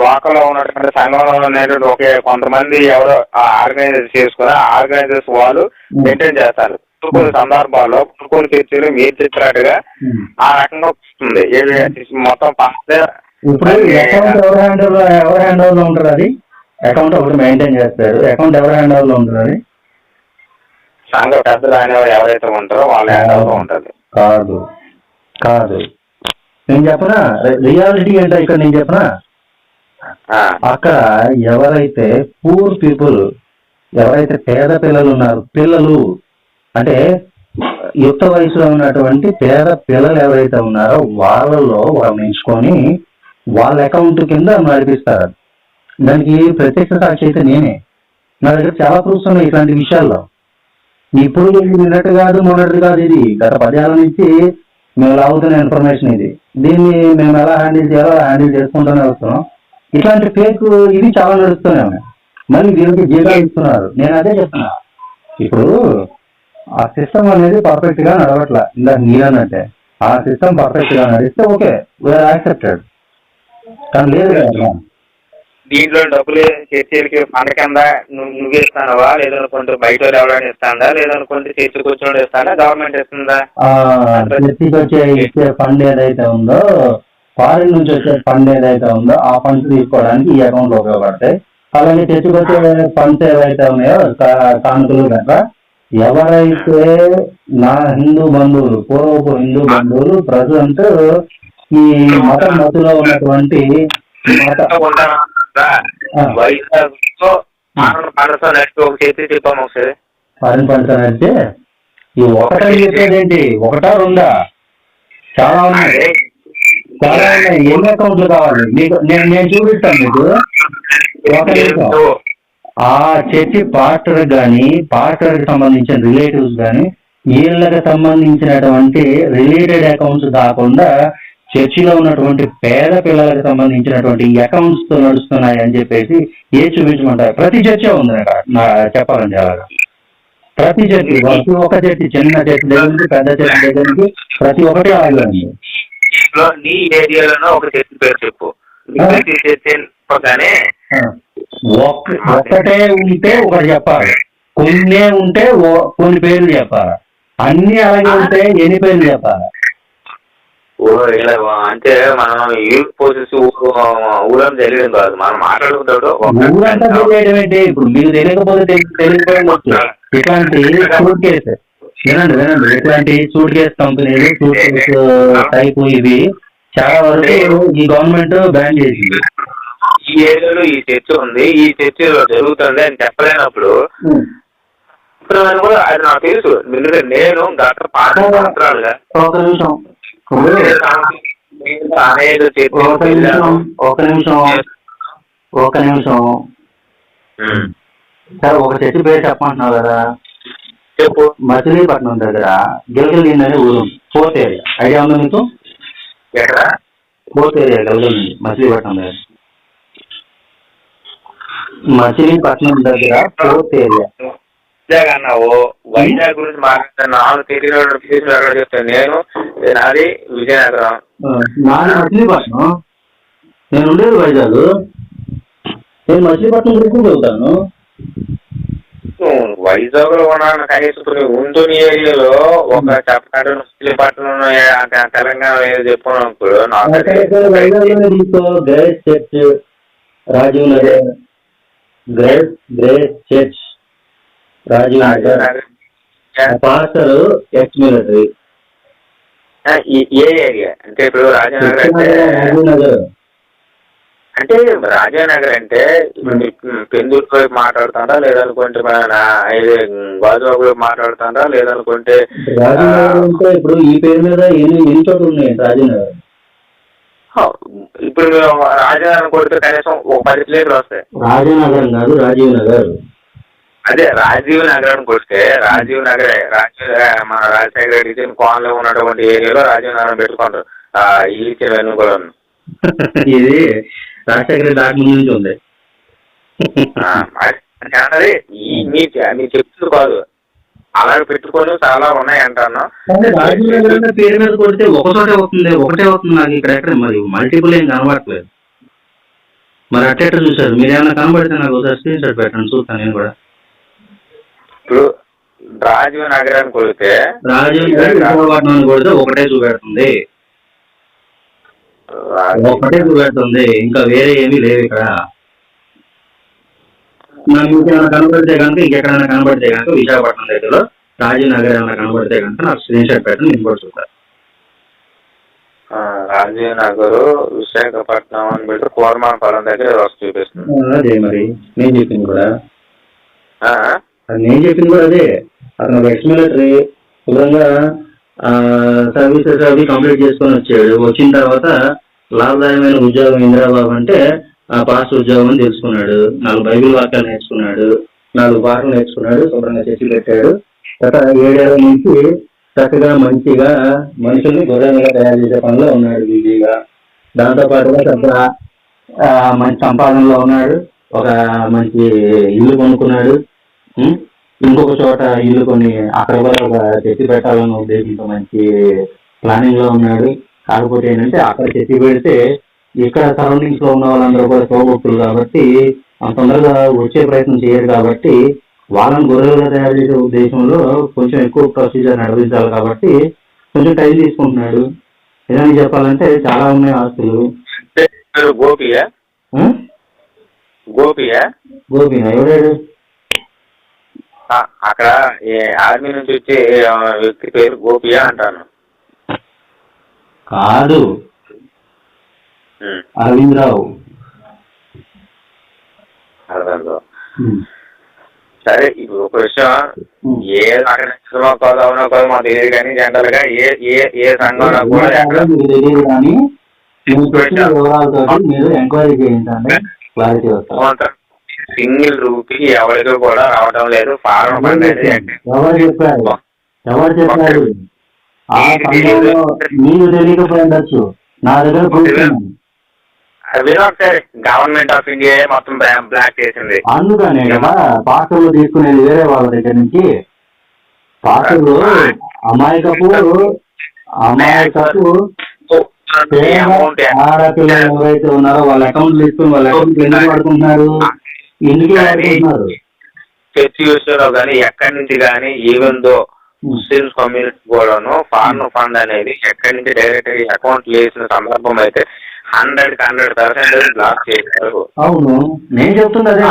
లోకల్లో ఉన్నటువంటి సంఘంలో ఉన్నటువంటి ఒకే కొంతమంది ఎవరో ఆర్గనైజర్ చేసుకుని ఆ ఆర్గనైజర్స్ వాళ్ళు మెయింటైన్ చేస్తారు. కొన్ని సందర్భాల్లో కొన్ని చర్చలు మీరు చెప్పినట్టుగా ఆ రకంగా వస్తుంది. మొత్తం ఇప్పుడు అకౌంట్ ఎవరి హ్యాండ్ ఓవర్ లో ఉంటుంది? అది అకౌంట్ ఒకటి మెయింటైన్ చేస్తారు. అకౌంట్ ఎవరి హ్యాండ్ ఓవర్ లో ఉంటుంది? అది సంఘ పెద్దలు అనేవారు ఎవరైతే ఉంటారో వాళ్ళ హ్యాండ్ ఓవర్ లో ఉంటుంది. కాదు నేను చెప్పనా రియాలిటీ ఏంటో ఇక్కడ నేను చెప్పనా. అక్కడ ఎవరైతే పూర్ పీపుల్, ఎవరైతే పేద పిల్లలు ఉన్నారు, పిల్లలు అంటే యుక్త వయసులో ఉన్నటువంటి పేద పిల్లలు ఎవరైతే ఉన్నారో వాళ్ళలో వాళ్ళని ఎంచుకొని వాళ్ళ అకౌంట్ కింద నడిపిస్తారు. దానికి ప్రత్యక్ష సాక్షి అయితే నేనే. నా దగ్గర చాలా ప్రూఫ్స్ ఉన్నాయి ఇట్లాంటి విషయాల్లో. ఇప్పుడు నిన్నట్టు కాదు మొన్నట్టు కాదు, ఇది గత 10 ఏళ్ల నుంచి మేము లాగుతున్న ఇన్ఫర్మేషన్. ఇది దీన్ని మేము ఎలా హ్యాండిల్ చేయాలో హ్యాండిల్ చేసుకుంటూనే వస్తున్నాం. ఇట్లాంటి ఫేక్ ఇవి చాలా నడుస్తున్నాయి. మళ్ళీ దీనికి జీతాలు ఇస్తున్నారు. నేను అదే చెప్తున్నా. ఇప్పుడు ఆ సిస్టమ్ అనేది పర్ఫెక్ట్ గా నడవట్లా. ఇందాక మీరన్నట్టే ఆ సిస్టమ్ పర్ఫెక్ట్ గా నడిస్తే ఓకే, వీఆర్ యాక్సెప్టెడ్. కానీ లేదు కదా, దీంట్లో డబ్బులు చర్చలకి ఫండ్ కింద నువ్వు ఇస్తానవా, లేదనుకుంటే బయట ఎవరైనా ఇస్తాడా, లేదనుకుంటే చర్చకు వచ్చిన ఇస్తాడా, గవర్నమెంట్ ఇస్తుందా? చర్చకి ఇచ్చే ఫండ్ ఏదైతే ఉందో, ఫారిన్ నుంచి వచ్చే ఫండ్ ఏదైతే ఉందో ఆ ఫండ్స్ తీసుకోవడానికి ఈ అకౌంట్ లో ఉపయోగపడతాయి. అలాగే చర్చకు వచ్చే ఫండ్స్ ఏవైతే ఉన్నాయో కానుకలు కనుక ఎవరైతే నా హిందూ బంధువులు, పూర్వపు హిందూ బంధువులు ప్రజెంట్ ఈ మతంలో ఉన్నటువంటి ఫారిన్ ఫండ్స్ అంటే ఈ ఒకటే చెప్పేదేంటి, ఒకటా రెండా? చాలా ఉన్నాయి. ఎన్ని అకౌంట్లు కావాలి మీకు? నేను చూపిస్తాను మీకు. ఒక నిమిషం. ఆ చర్చి పాస్టర్ కానీ, పాస్టర్ కి సంబంధించిన రిలేటివ్స్ కానీ, వీళ్ళకి సంబంధించినటువంటి రిలేటెడ్ అకౌంట్స్ కాకుండా చర్చిలో ఉన్నటువంటి పేద పిల్లలకు సంబంధించినటువంటి అకౌంట్స్ తో నడుస్తున్నాయి అని చెప్పేసి చూపించమంటారు. ప్రతి చర్చ ఉంది నా చెప్పాలని చాలా. ప్రతి చర్చి, ప్రతి ఒక్క చర్చి, చిన్న చర్చి దగ్గర నుంచి పెద్ద చర్చి దగ్గర నుంచి ప్రతి ఒక్కటి అలాగే ఉంది. నీ ఏరియాలో ఒక చర్చి పేరు చెప్పు. ఒక్కటే ఉంటే ఒకటి చెప్పాలి, కొన్నే ఉంటే కొన్ని పేర్లు చెప్పాలి. అన్ని అలాగే ఉంటే ఎన్ని పేర్లు చెప్పాలి? అంటే మనం యూత్ పోసెస్ ఊరంతా తెలియడం కాదు, మనం మాట్లాడుకుంటాడు. ఊరంతా తెలియడం ఏంటి? ఇప్పుడు మీకు తెలియకపోతే తెలియకపోవచ్చు. ఇట్లాంటి సూట్ కేసు వినండి, ఇట్లాంటి సూట్ కేసు కంపెనీలు, సూట్ కేసు టైపు ఇవి చాలా వరకు ఈ గవర్నమెంట్ బ్యాన్ చేసింది. ఈ ఏరియాలో ఈ చర్చ ఉంది, ఈ చర్చలో జరుగుతుంది అని చెప్పలేనప్పుడు కూడా అది నాకు తెలుసు. నేను గత 5 సంవత్సరాలుగా ఒక నిమిషం సార్, ఒక చర్చి పేరు చెప్పమంటున్నావు కదా. చెప్పు. మచిలీపట్నం దగ్గర గిలగిలిండి అనే ఊరు, 4th ఏరియా. ఐడియా ఉందా మీకు? ఎక్కడ? 4th ఏరియా గిలగిలిండి, మచిలీపట్నం దగ్గర. మచిలీపట్నం దగ్గర 4th ఏరియా. వైజాగ్ అన్నావు, వైజాగ్ గురించి మాట్లాడుతాను. నాకు తెలియదు చెప్తాను. నేను నాది విజయనగరం. నాది మచిలీపట్నం. నేను ఉండేది వైజాగ్. నేను మచిలీపట్నం గురించి చెబుతాను. వైజాగ్ లో ఉన్నాను కనీసం ఇప్పుడు ఉంటున్న ఏరియాలో ఒక చెప్పండి మచిలీపట్నం తెలంగాణ ఏదో చెప్పుకున్నాం ఇప్పుడు వైజాగ్లోనే తీసుకో. Grace Church, Rajiv Nagar, Grace Church, Rajiv Nagar, pastor ex military. ఏ ఏరియా అంటే ఇప్పుడు రాజానగర్ అంటే రాజానగర్ అంటే పెందూరు వైపు మాట్లాడుతుందా లేదనుకుంటే గాజువాక వైపు మాట్లాడుతుందా లేదనుకుంటే రాజానగర్ అంటే ఇప్పుడు ఈ పేరు మీద ఎన్ని చోట్ల ఉన్నాయి రాజానగర్? ఇప్పుడు రాజానగర్ కొడితే కనీసం ఒక 10 ప్లేట్లు వస్తాయి. రాజానగర్ కాదు, రాజీవ్ నగర్. అదే రాజీవ్ నగర్ అని కొడితే రాజీవ్ నగర్ మన రాజశేఖర రెడ్డి ఇచ్చిన కోన్లో ఉన్నటువంటి ఏరియాలో రాజీవ్ నగర్ పెట్టుకుంటారు. ఈ ఇచ్చిన కూడా ఇది రాజశేఖర రెడ్డి దాటి ముందు నుంచి ఉంది. అదే మీరు చెప్తుంది కాదు, అలా పెట్టుకొని చాలా ఉన్నాయి అంటాను. రాజీవ్ నగర్ పేరు మీద కొడితే ఒకటే అవుతుంది నాకు ఇక్కడ ఎక్కడ మరి మల్టిపుల్ ఏం కనబడట్లేదు. మరి అట్ట చూసారు మీరు ఏమైనా కనబడితే నాకు ఒకసారి స్క్రీన్ షాట్ పెట్టండి చూస్తాను నేను కూడా. ఇప్పుడు రాజీవ్ నగరాన్ని కొడితే రాజీవ్ నగర్ కొడితే ఒకటే చూపెడుతుంది, ఇంకా వేరే ఏమీ లేవు ఇక్కడ. నాకు ఇంకేమైనా కనబడితే కనుక ఇంకెక్కడైనా కనబడితే కనుక విశాఖపట్నం దగ్గరలో రాజీవ్ నగర్ ఏమైనా కనబడితే కనుక నాకు స్క్రీన్ షాట్ పెట్టండి నేను కూడా చూస్తాను. రాజీవ్ నగర్ విశాఖపట్నం అని పెట్టి కోరమానపాలెం దగ్గర వస్తు చూపిస్తుంది. అదే మరి నేను చెప్పింది కూడా అదే. అతను ఎక్స్ మిలిటరీ శుభ్రంగా సర్వీసెస్ అవి కంప్లీట్ చేసుకొని వచ్చాడు. వచ్చిన తర్వాత లాభదాయమైన ఉద్యోగం ఇందిరాబాబు అంటే పాస్ ఉద్యోగం అని తెలుసుకున్నాడు. 4 బైబిల్ వాక్యాలు నేర్చుకున్నాడు, 4 పాటలు నేర్చుకున్నాడు, శుభ్రంగా చర్చి పెట్టాడు. గత 7 ఏళ్ల నుంచి చక్కగా మంచిగా మనుషుల్ని గొర్రెలుగా తయారు చేసే పనిలో ఉన్నాడు బిజీగా. దాంతోపాటుగా చక్కగా మంచి సంపాదనలో ఉన్నాడు. ఒక మంచి ఇల్లు కొనుక్కున్నాడు. ఇంకొక చోట ఇల్లు కొని అక్కడ కూడా ఒక చర్చి పెట్టాలని ఉద్దేశంతో మంచి ప్లానింగ్ లో ఉన్నాడు. కాకపోతే ఏంటంటే అక్కడ చర్చి పెడితే ఇక్కడ సరౌండింగ్స్ లో ఉన్న వాళ్ళందరూ కూడా తోబొట్టులు కాబట్టి అంత తొందరగా వచ్చే ప్రయత్నం చేయరు కాబట్టి వాళ్ళని గొర్రెలుగా తయారు చేసే ఉద్దేశంలో కొంచెం ఎక్కువ ప్రొసీజర్ నడిపించాలి కాబట్టి కొంచెం టైం తీసుకుంటున్నాడు. ఏదైనా చెప్పాలంటే చాలా ఉన్నాయి ఆస్తులు. గోపియా ఎవడాడు? అక్కడ ఆర్మీ నుంచి వచ్చే వ్యక్తి పేరు గోపియా అంటాను. కాదు, అరవిందరావు. సరే ఇప్పుడు ఒక విషయం, ఏ సంఘటన కాదు అవునో కాదు మాకు తెలియదు కానీ జనరల్ గా ఏ సంఘంలో కూడా తెలియదు కానీ మీరు ఎంక్వైరీ చేయించండి, క్లారిటీ వస్తుంది. సింగిల్ రూపీ ఎవరికి కూడా రావడం లేదు. ఫారం ఎవరు చెప్పారు? ఆ సమయంలో మీరు తెలియకపోయిండొచ్చు, నా దగ్గర గవర్నమెంట్ ఆఫ్ ఇండియా మొత్తం బ్లాక్ చేసింది. అందుకనే కదా పాస్టర్లు తీసుకునేది వేరే వాళ్ళ దగ్గర నుంచి. పాస్టర్లు అమాయకపు ఆడపిల్లలు ఎవరైతే ఉన్నారో వాళ్ళ అకౌంట్లు తీసుకుని వాళ్ళ అకౌంట్లు ఎందుకు వాడుకుంటున్నారు? ఎందుకు వాడుకుంటున్నారు? చర్చి విషయంలో కానీ ఎక్కడి నుంచి కానీ ఈవెన్ దో ముస్లిమ్స్ కమ్యూనిటీ కూడాను ఫారెన్ ఫండ్ అనేది ఎక్కడి నుంచి డైరెక్ట్ గా అకౌంట్ వేసిన సందర్భం అయితే 100% బ్లాక్ చేశారు. అవును, నేను చెప్తున్నది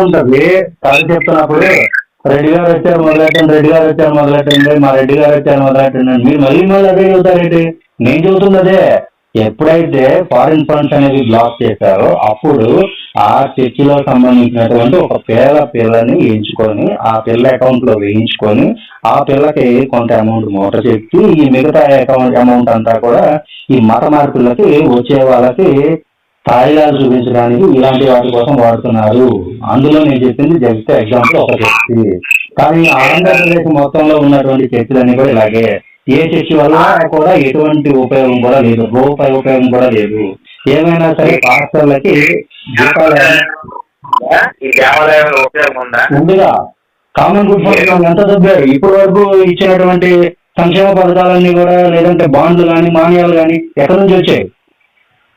ఉంటది. కథ చెప్తున్నప్పుడు రెడ్డి గారు వచ్చారు మొదలెట్టండి, మా రెడ్డి గారు వచ్చారు మొదలెట్టండి. మీరు మళ్ళీ అదే చెబుతారేంటి? నేను చెబుతున్నదే, ఎప్పుడైతే ఫారిన్ ఫండ్స్ అనేది బ్లాక్ చేశారో అప్పుడు ఆ చర్చిలో సంబంధించినటువంటి ఒక పిల్లని ఎంచుకొని ఆ పిల్ల అకౌంట్ లో వేయించుకొని ఆ పిల్లకి కొంత అమౌంట్ మూట చెప్పి ఈ మిగతా అమౌంట్ అంతా కూడా ఈ మత మార్పులకి వచ్చే వాళ్ళకి తాయిలాలు చూపించడానికి ఇలాంటి వాటి కోసం వాడుతున్నారు. అందులో నేను చెప్పింది జస్ట్ ఎగ్జాంపుల్ ఒక చర్చి. కానీ ఆంధ్రప్రదేశ్ మొత్తంలో ఉన్నటువంటి చర్చిలన్నీ కూడా ఇలాగే. ఏ చర్చి వల్ల కూడా ఎటువంటి ఉపయోగం కూడా లేదు, రూపాయి ఉపయోగం కూడా లేదు. ఏమైనా సరే పాస్టర్లకి ముందుగా కామన్ గుడ్ ఫండ్ ఎంత దొబ్బారు ఇప్పటి వరకు ఇచ్చినటువంటి సంక్షేమ పథకాలన్నీ కూడా, లేదంటే బాండ్లు కానీ మాన్యాలు కానీ ఎక్కడి నుంచి వచ్చాయి?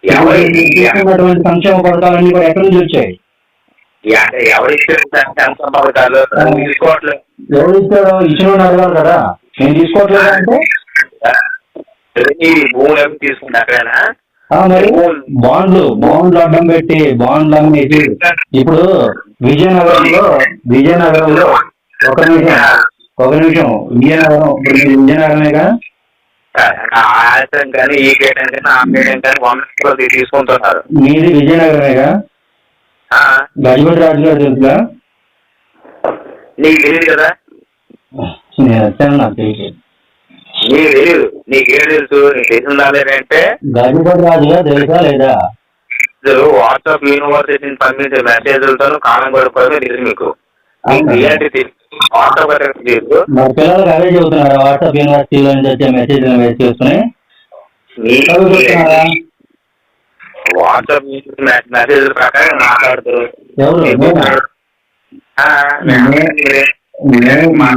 తీసుకున్నటువంటి సంక్షేమ పథకాలన్నీ కూడా ఎక్కడి నుంచి వచ్చాయి? ఎవరిచ్చారు సంక్షేమ పథకాలు? తీసుకోవట్లేదు. ఎవరు ఇచ్చారో ఇచ్చిన అడగాలి కదా. నేను తీసుకోవట్లేదు అంటే భూములు ఏమి తీసుకుంటా అక్కడైనా మరి బాండ్లు అడ్డం పెట్టి బాండ్లు అమ్మేసి ఇప్పుడు విజయనగరంలో ఒక నిమిషం విజయనగరమేగా కానీ ఈ కేటం కానీ ఆ కేటం కానీ 100 తీసుకుంటున్నారు. మీది విజయనగరమేగా? గజపతి రాజు గారు తెలుసుగా? నీకు తెలియదు కదా? నేను వచ్చాను, నాకు తెలియదు. నీకు తెలియదు. నీకేం తెలుసు? నీకు తెలిసిన రాలేదంటే గజపతి రాజు గారు తెలుసా లేదా? వాట్సాప్ యూనివర్సిటీని పంపించే మెసేజ్లతో కాలం పడిపోతే తెలుసు మీకు. వాట్సాప్ తెలుసు. మరి పిల్లలకు అవే చెబుతున్నారా? వాట్సాప్ యూనివర్సిటీలో నుంచి వచ్చే మెసేజ్ వేసి చేసుకుని వాట్సాప్ మెసేజ్ ప్రకారం మాట్లాడుతారు.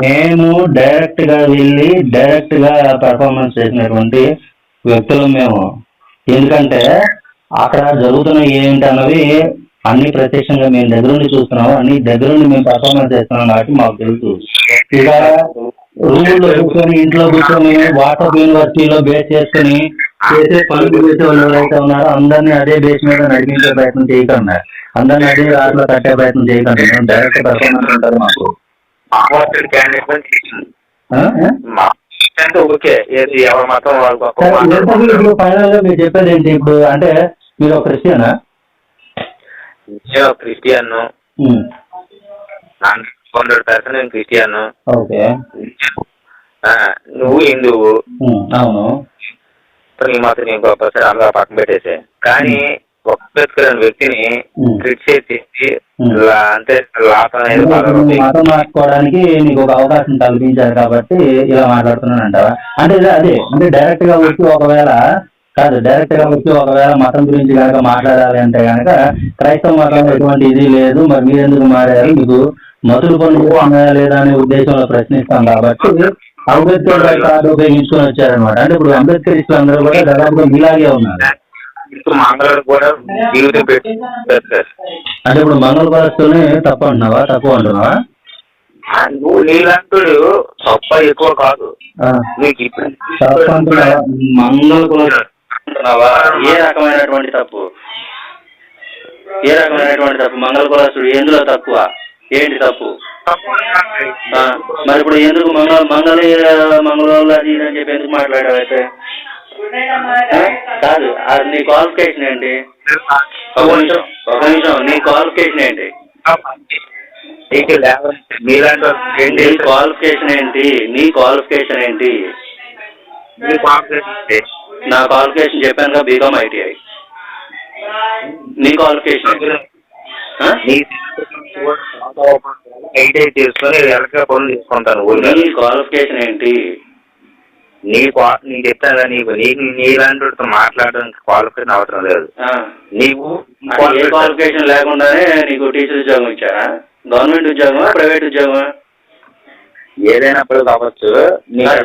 నేను డైరెక్ట్ గా వెళ్ళి డైరెక్ట్ గా పెర్ఫార్మెన్స్ చేసినటువంటి వ్యక్తులు మేము. ఎందుకంటే అక్కడ జరుగుతున్న ఏంటి అన్నవి అన్ని ప్రత్యక్షంగా మేము దగ్గరుండి చూస్తున్నాము, అన్ని దగ్గరుండి మేము పెర్ఫార్మెన్స్ చేస్తున్నాం కాబట్టి మాకు తెలుసు. ఇక రూముల్లో కూర్చొని ఇంట్లో కూర్చొని వాట్సాప్ యూనివర్సిటీలో బేస్ చేసుకుని చేసే పనులు చేసే వాళ్ళు ఎవరైతే ఉన్నారో అందరినీ అదే బేస్ మీద నడిపించే ప్రయత్నం చేయకుండా, అందరినీ అదే ఆటలో కట్టే ప్రయత్నం చేయకుండా మేము డైరెక్ట్ పెర్ఫార్మెన్స్ ఉంటుంది మాకు. ఫైనల్ గా మీరు చెప్పేది ఏంటి ఇప్పుడు? అంటే మీరు ఒక క్రిస్టియనా? క్రిస్టియన్. 100% నేను క్రిస్టియన్. ఓకే. నువ్వు హిందువు. అవును. ఈ మాత్రం నేను గొప్ప పక్కన పెట్టేసే. కానీ అంబేద్కర్ వ్యక్తిని క్రిటిసైజ్ చేసి అంటే మతం మార్చుకోవడానికి నీకు ఒక అవకాశం కల్పించారు కాబట్టి ఇలా మాట్లాడుతున్నానంటావా? అంటే అదే అంటే డైరెక్ట్ గా వచ్చి ఒకవేళ మతం గురించి కనుక మాట్లాడాలి అంటే కనుక క్రైస్తవ మతంలో ఎటువంటి ఇది లేదు, మరి మీరెందుకు మారారు, మీకు మతులు పనులు ఉన్నాయా లేదా అనే ఉద్దేశంలో ప్రశ్నిస్తాం కాబట్టి అంబేద్కర్ గారి కార్డు ఉపయోగించుకొని వచ్చారనమాట. అంటే ఇప్పుడు అంబేద్కర్ ఇష్టం అందరూ కూడా దాదాపుగా మీలాగే ఉన్నారు. అంటే ఇప్పుడు మంగళ కులస్తుని తప్పు అంటున్నావా, తక్కువ అంటున్నావా? నువ్వు నీలాంటి తప్ప ఎక్కువ కాదు. తప్పు అంటున్నావా? మంగళ కులస్తున్నా ఏ రకమైనటువంటి తప్పు? మంగళ కులస్తుడు ఎందులో తక్కువ? ఏంటి తప్పు? మరి ఇప్పుడు ఎందుకు మంగళవాళ్ళు అది అని చెప్పి ఎందుకు మాట్లాడావు? అయితే కాదు, నీ క్వాలిఫికేషన్ ఏంటి? ఒక నిమిషం నీ క్వాలిఫికేషన్ ఏంటి? నీ క్వాలిఫికేషన్ ఏంటి? నా క్వాలిఫికేషన్ చెప్పాను కదా, బీకామ్ ఐటీఐ. నీ క్వాలిఫికేషన్ ఏంటి? నీ క్వాలిఫికేషన్ ఏంటి? నీకు చెప్తాను, నీలాంటి మాట్లాడడానికి క్వాలిఫికేషన్ అవసరం లేదు. నీకు ఏ క్వాలిఫికేషన్ లేకుండానే నీకు టీచర్ ఉద్యోగం ఇచ్చారా? గవర్నమెంట్ ఉద్యోగమా, ప్రైవేట్ ఉద్యోగమా? ఏదైనప్పుడు కావచ్చు.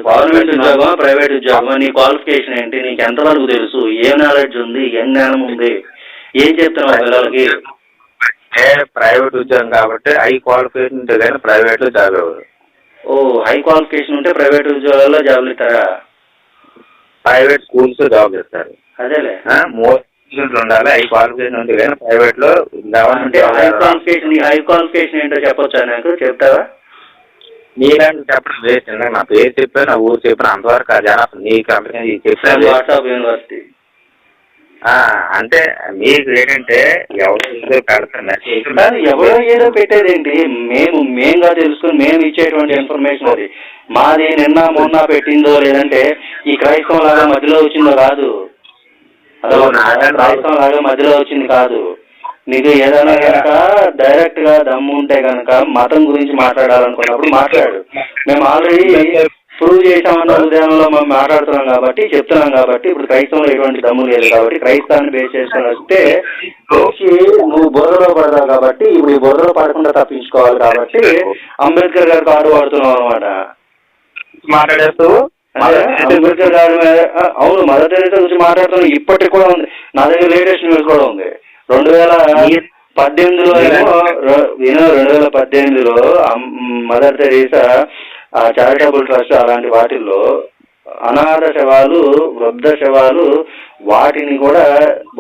గవర్నమెంట్ ఉద్యోగమా, ప్రైవేట్ ఉద్యోగమా? నీ క్వాలిఫికేషన్ ఏంటి? నీకు ఎంతవరకు తెలుసు? ఏం నాలెడ్జ్ ఉంది? ఏం జ్ఞానం ఉంది? ఏం చెప్తున్నావు పిల్లలకి? ప్రైవేట్ ఉద్యోగం కాబట్టి హై క్వాలిఫికేషన్ ఉంటే కానీ ప్రైవేట్ లో జాబ్ ఇవ్వరు. ఓ, హై క్వాలిఫికేషన్ ఉంటే ప్రైవేట్ ఉద్యోగాల్లో జాబ్లు ఇస్తారా? ప్రైవేట్ స్కూల్స్ జాబ్ ఇస్తారు. అదేలే, మోస్ట్ ఉండాలి. హై క్వాలిఫికేషన్ ఉంటే కానీ ప్రైవేట్ లో హై క్వాలిఫికేషన్ ఏంటో చెప్పొచ్చా? నాకు చెప్తావా? నీలాంటి చెప్పడం వేస్ట్. నా పేరు చెప్పా, నా ఊరు చెప్పిన అంతవరకు అది నీ కంపెనీ చెప్పాను. వాట్సాప్ యూనివర్సిటీ అంటే మీకు ఏంటంటే ఎవరో పెడతారు, ఎవరో ఏదో పెట్టేదేంటి? మేముగా తెలుసుకుని మేము ఇచ్చేటువంటి ఇన్ఫర్మేషన్ అది. మాది నిన్న మొన్న పెట్టిందో లేదంటే ఈ క్రైస్తవం లాగా మధ్యలో వచ్చిందో కాదు. క్రైస్తవం లాగా మధ్యలో వచ్చింది కాదు. నీకు ఏదైనా కనుక డైరెక్ట్ గా దమ్ము ఉంటే కనుక మతం గురించి మాట్లాడాలనుకున్నప్పుడు మాట్లాడు. మేము ఆల్రెడీ ప్రూవ్ చేసామన్న ఉదయంలో మనం మాట్లాడుతున్నాం కాబట్టి చెప్తున్నాం కాబట్టి ఇప్పుడు క్రైస్తవంలో ఎటువంటి దమ్ము లేదు కాబట్టి క్రైస్తవాన్ని బేస్ చేసుకుని వస్తే నువ్వు బుర్రలో పడతావు కాబట్టి ఇప్పుడు ఈ బుర్రలో పడకుండా తప్పించుకోవాలి కాబట్టి అంబేద్కర్ గారు కార్డు వాడుతున్నావు అనమాట. మాట్లాడేస్తూ అంటే అంబేద్కర్ గారి మీద అవును మదర్ తెరీసా గురించి మాట్లాడుతున్నా ఇప్పటికి కూడా ఉంది. నా దగ్గర లేటెస్ట్ న్యూస్ కూడా ఉంది. 2018లో ఏమో 2018లో మదర్ తెరీసా చారిటబుల్ ట్రస్ట్ అలాంటి వాటిల్లో అనాథ శవాలు, వృద్ధ శవాలు, వాటిని కూడా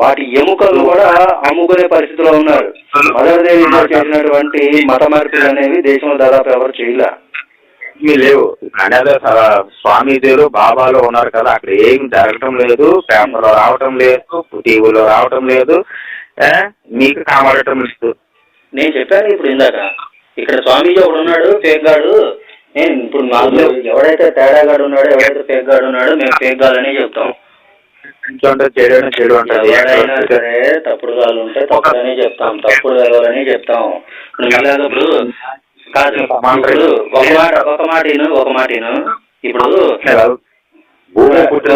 వాటి ఎముకలు కూడా అమ్ముకునే పరిస్థితిలో ఉన్నారు. మదర్ తెరీసా చేసినటువంటి మత మార్పులు అనేవి దేశంలో దాదాపు ఎవరు చేయలే. లేవు అనాథ స్వామీజీలు బాబాలు ఉన్నారు కదా, అక్కడ ఏమి జరగటం లేదు, పేపర్లో రావటం లేదు, టీవీలో రావటం లేదు, మీకు కామడటం లేదు. నేను చెప్పాను ఇప్పుడు ఇందాక, ఇక్కడ స్వామీజీ ఒకడు ఉన్నాడు ఫేక్ గాడు. నేను ఇప్పుడు మాకు ఎవడైతే తేడా గాడు ఉన్నాడో, ఎవడైతే ఫేక్ గాడు ఉన్నాడో మేము ఫేక్ గాలని చెప్తాం. చెడు అంటే ఎవరైనా సరే తప్పుడు గాలు ఉంటే తప్పుడనే చెప్తాం, తప్పుడు గాలని చెప్తాం. ఇప్పుడు కాదు, ఇప్పుడు ఒక మాటను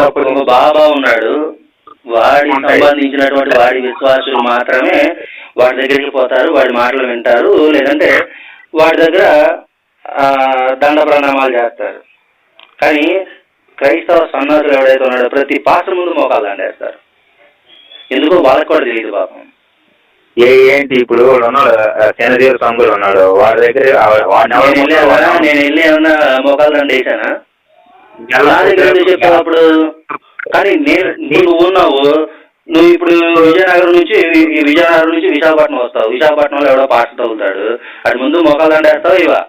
ఇప్పుడు బాబా ఉన్నాడు, వాడికి సంబంధించినటువంటి వాడి విశ్వాసులు మాత్రమే వాడి దగ్గరికి పోతారు, వాడి మాటలు వింటారు, లేదంటే వాడి దగ్గర దండ ప్రణామాలు చేస్తారు. కానీ క్రైస్తవ సన్నాసులు ఎవడైతే ఉన్నాడో ప్రతి పాస్టర్ ముందు మోకాలు దండేస్తారు. ఎందుకో వాళ్ళకి కూడా తెలియదు పాపం. ఏంటి ఇప్పుడు శనదేవుడు సంగులు ఉన్నాడు, వాడి దగ్గర నేను వెళ్ళి ఏమన్నా మోకాలు దండ వేసానా? నా దగ్గర చెప్పినప్పుడు కానీ నువ్వు ఉన్నావు, నువ్వు ఇప్పుడు విజయనగరం నుంచి విశాఖపట్నం వస్తావు, విశాఖపట్నంలో ఎవడో పాస్టర్ తగులుతాడు, అటు ముందు మోకాలు దండ వేస్తావా ఇవా?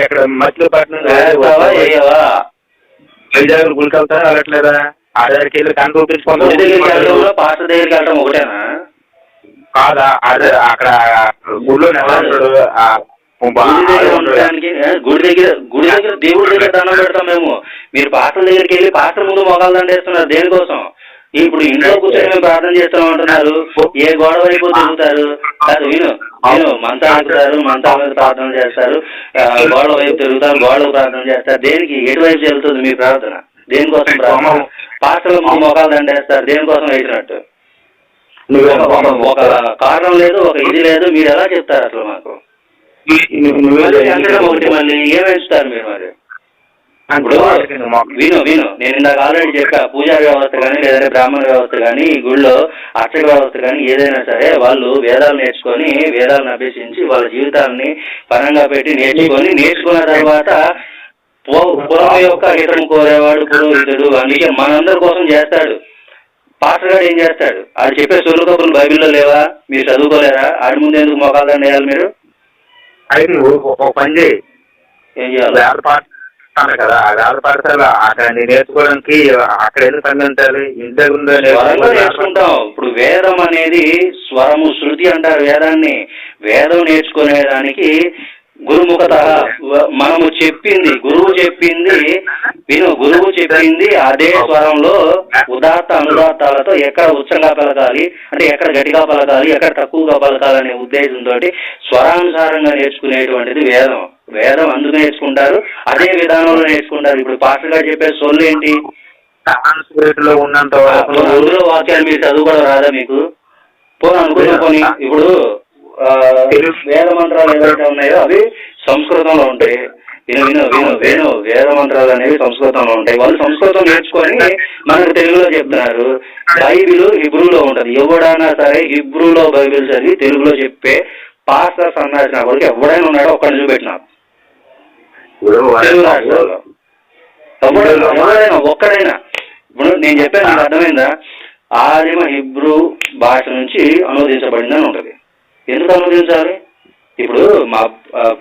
ఇక్కడ మచిలీపట్నం వైజాగ్ గుడికి వెళ్తారా వెళ్ళట్లేదా? ఆధార్కి వెళ్ళి కన్ను చూపించుకుంటా పాస్టర్ దగ్గరికి వెళ్ళడం ఒకటేనా? కాదా, అదే అక్కడ గుడిలో గుడి దగ్గర దేవుడి దగ్గర దండం పెడతాం మేము. మీరు పాస్టర్ దగ్గరికి వెళ్ళి పాస్టర్ ముందు మొగాలు దండేస్తున్నారు దేనికోసం? ఇప్పుడు ఇంట్లో కూర్చొని మేము ప్రార్థన చేస్తాం అంటున్నారు, ఏ గోడ వైపు తిరుగుతారు? కాదు విను మంతాలు ఎక్కుతారు, మంతాల మీద ప్రార్థన చేస్తారు, గోడ వైపు తిరుగుతారు, గోడకు ప్రార్థన చేస్తారు. దేనికి ఎటువైపు వెళ్తుంది మీ ప్రార్థన? దేనికోసం ప్రార్థన? పాస్టర్ల ముందు మొగాలు దండేస్తారు దేనికోసం వేసినట్టు? ఒక కారణం లేదు, ఒక ఇది లేదు, మీరు ఎలా చెప్తారు అసలు మాకు? ఒకటి మళ్ళీ ఏం వేస్తారు మీరు? మరి ఇప్పుడు విను నేను ఇందాక ఆల్రెడీ చెప్పా, పూజారి వ్యవస్థ కానీ లేదంటే బ్రాహ్మణ వ్యవస్థ కానీ ఈ గుళ్ళో అర్చక వ్యవస్థ కానీ ఏదైనా సరే వాళ్ళు వేదాలు నేర్చుకొని వేదాలను అభ్యసించి వాళ్ళ జీవితాలని పరంగా పెట్టి నేర్చుకున్న తర్వాత పురం యొక్క హితం కోరేవాడు పురోహితుడు అందుకే మనందరి కోసం చేస్తాడు. పాస్టర్ గారు ఏం చేస్తాడు? ఆడు చెప్పే సొల్లు కబుర్లు బైబిల్లో లేవా? మీరు చదువుకోలేరా? ఆడి ముందు ఎందుకు మొఖాలు దండ వేయాలి మీరు? పని చేయి, ఏం చేయాలి కదా వేద పాఠశాల అక్కడ నేర్చుకోవడానికి అక్కడ ఎందుకు స్పందించాలి? ఇంటి దగ్గర నేర్చుకుంటాం. ఇప్పుడు వేదం అనేది స్వరము శృతి అంటారు వేదాన్ని. వేదం నేర్చుకునేదానికి గురుముఖత మనము చెప్పింది గురువు చెప్పింది అదే స్వరంలో ఉదాత్త అనుదాత్తాలతో ఎక్కడ ఉచ్చంగా పలకాలి అంటే ఎక్కడ గట్టిగా పలకాలి ఎక్కడ తక్కువగా పలకాలి అనే ఉద్దేశంతో స్వరానుసారంగా నేర్చుకునేటువంటిది వేదం అందుకు నేర్చుకుంటారు, అదే విధానంలో నేర్చుకుంటారు. ఇప్పుడు పాస్టర్ గారు చెప్పే సొల్లు ఏంటి? ఉన్నంత అందులో వాక్యాలు మీరు చదువుకోవడం రాదా మీకు? పోనీ ఇప్పుడు వేద మంత్రాలు ఏవైతే ఉన్నాయో అవి సంస్కృతంలో ఉంటాయి. విను వేద మంత్రాలు అనేవి సంస్కృతంలో ఉంటాయి. వాళ్ళు సంస్కృతం నేర్చుకొని మనకు తెలుగులో చెప్తున్నారు. బైబిల్ హిబ్రూలో ఉంటుంది. ఎవడైనా సరే హిబ్రూలో బైబిల్ చదివి తెలుగులో చెప్పే పాస్టర్ సన్నాసిన వాళ్ళకి ఎవడైనా ఉన్నాడో ఒక్కడిని చూపెట్టినా తెలుగు రాష్ట్రాల్లో ఎవరైనా ఒక్కడైనా. ఇప్పుడు నేను చెప్పాను మీకు అర్థమైందా? ఆదిమ హిబ్రూ భాష నుంచి అనువదించబడిందని ఉంటుంది. ఎందుకు అనువదించాలి? ఇప్పుడు మా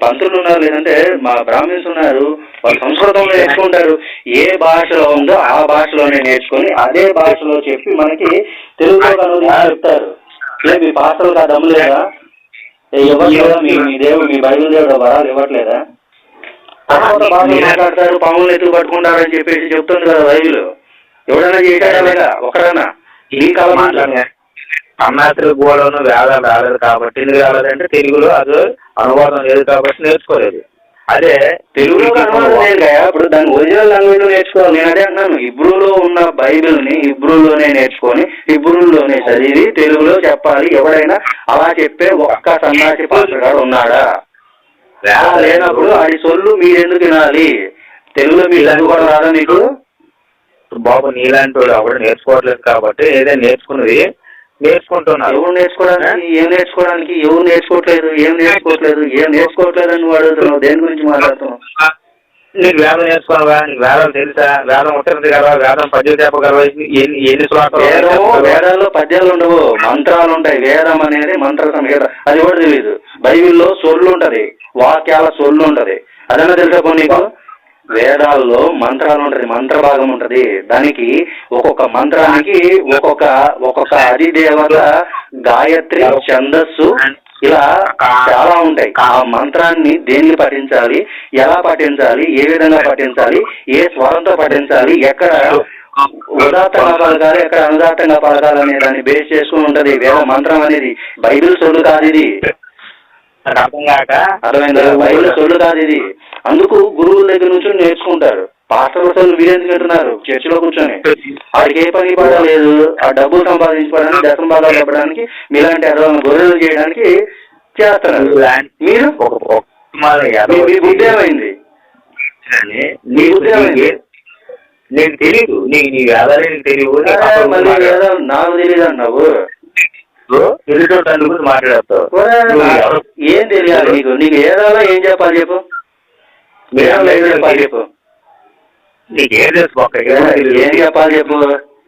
పంతులు ఉన్నారు లేదంటే మా బ్రాహ్మణ్స్ ఉన్నారు, వాళ్ళు సంస్కృతంలో నేర్చుకుంటారు. ఏ భాషలో ఉందో ఆ భాషలోనే నేర్చుకొని అదే భాషలో చెప్పి మనకి తెలుగులో అనువదించి చెప్తారు. మీ పాత్రలకు ఆ దమ్ము లేదా? ఇవ్వట్లేదా? మీ బైబిల్ దేవుడు వరాలు ఇవ్వట్లేదా? తర్వాత బాగా మాట్లాడతారు, పాములు ఎత్తుకు పట్టుకుంటారని చెప్పేసి చెప్తుంది కదా బైబిల్. ఎవడైనా చేశాడా లేదా? ఒకడైనా ఈ కాలం సన్నాసుల గోడను వేదాలు రాలేదు కాబట్టి ఎందుకు రాలేదంటే తెలుగులో అది అనువాదం లేదు కాబట్టి నేర్చుకోలేదు. అదే తెలుగులో అనువాదం లేదు కదా, ఇప్పుడు దాని ఒరిజినల్ లాంగ్వేజ్ లో నేర్చుకోవాలి. నేను అదే అంటున్నాను, హిబ్రూలో ఉన్న బైబిల్ ని హిబ్రూలోనే నేర్చుకొని హిబ్రూలోనే చదివి తెలుగులో చెప్పాలి. ఎవడైనా అలా చెప్పే ఒక్క సన్నాసి పాత్ర గారు ఉన్నాడా? లేనప్పుడు అది సొల్లు మీరెందుకు వినాలి? తెలుగులో మీరు చదువుకోవడం రాదా మీకు? బాబు నీలాంటి వాడు ఎవరు నేర్చుకోవట్లేదు కాబట్టి ఏదైనా నేర్చుకుంటున్నారు. ఎవరు నేర్చుకోవడానికి ఎవరు నేర్చుకోవట్లేదు ఏం నేర్చుకోవట్లేదు అని వాడు దేని గురించి మాట్లాడుతున్నావు? నీకు వేదం నేర్చుకోవా? నీకు వేదం తెలుసా? వేదం ఉంటుంది కదా, వేదం పద్యం చెప్పగలవా? ఎన్ని శ్లోకాలు? వేదాల్లో పద్యాలు ఉండవు, మంత్రాలు ఉంటాయి. వేదం అనేది మంత్ర సంహిత, అది కూడా తెలియదు. బైబిల్లో సొల్లు ఉంటది, వాక్యాల సొల్లు ఉంటది, అదన్నా తెలుసా పో నీకు? వేదాల్లో మంత్రాలు ఉంటది, మంత్ర భాగం ఉంటది. దానికి ఒక్కొక్క మంత్రానికి ఒక్కొక్క అధిదేవత, గాయత్రి, ఛందస్సు, ఇలా చాలా ఉంటాయి. ఆ మంత్రాన్ని దేనికి పఠించాలి, ఎలా పఠించాలి, ఏ విధంగా పఠించాలి, ఏ స్వరంతో పఠించాలి, ఎక్కడ ఉదాత్తంగా పలకాలి, ఎక్కడ అనుదాత్తంగా పలకాలి అనే దాన్ని బేస్ చేసుకుని ఉంటది వేద మంత్రం అనేది. బైబిల్ సొల్లు కాదు ఇది, అర్థమైందా? బైబిల్ సొల్లు కాదు ఇది. అందుకు గురువుల దగ్గర నుంచి నేర్చుకుంటారు. పాస్టర్ల సొల్లు మీరెందుకు వింటున్నారు చర్చిలో కూర్చొని? వాడికి ఏ పని పడ లేదు, ఆ డబ్బులు సంపాదించుకోవడానికి, దశం భాగాలు ఇవ్వడానికి, మీలాంటి గొర్రెలు చేయడానికి చేస్తున్నారు. మీరు మీ బుద్ధి ఏమైంది? మీ బుద్ధి ఏమైంది? నీకు తెలీదు, నీ వేదాలే నీకు తెలియదు. నాకు తెలియదు అన్నావు, తెలిసేటందుకు మాట్లాడతావు. ఏం తెలియాలి నీకు? నీకు ఏదాలో ఏం చెప్పాలి చెప్పు, చెప్పాలి చెప్పు. నీకేం తెలుసు? ఏం చెప్పాలి చెప్పు.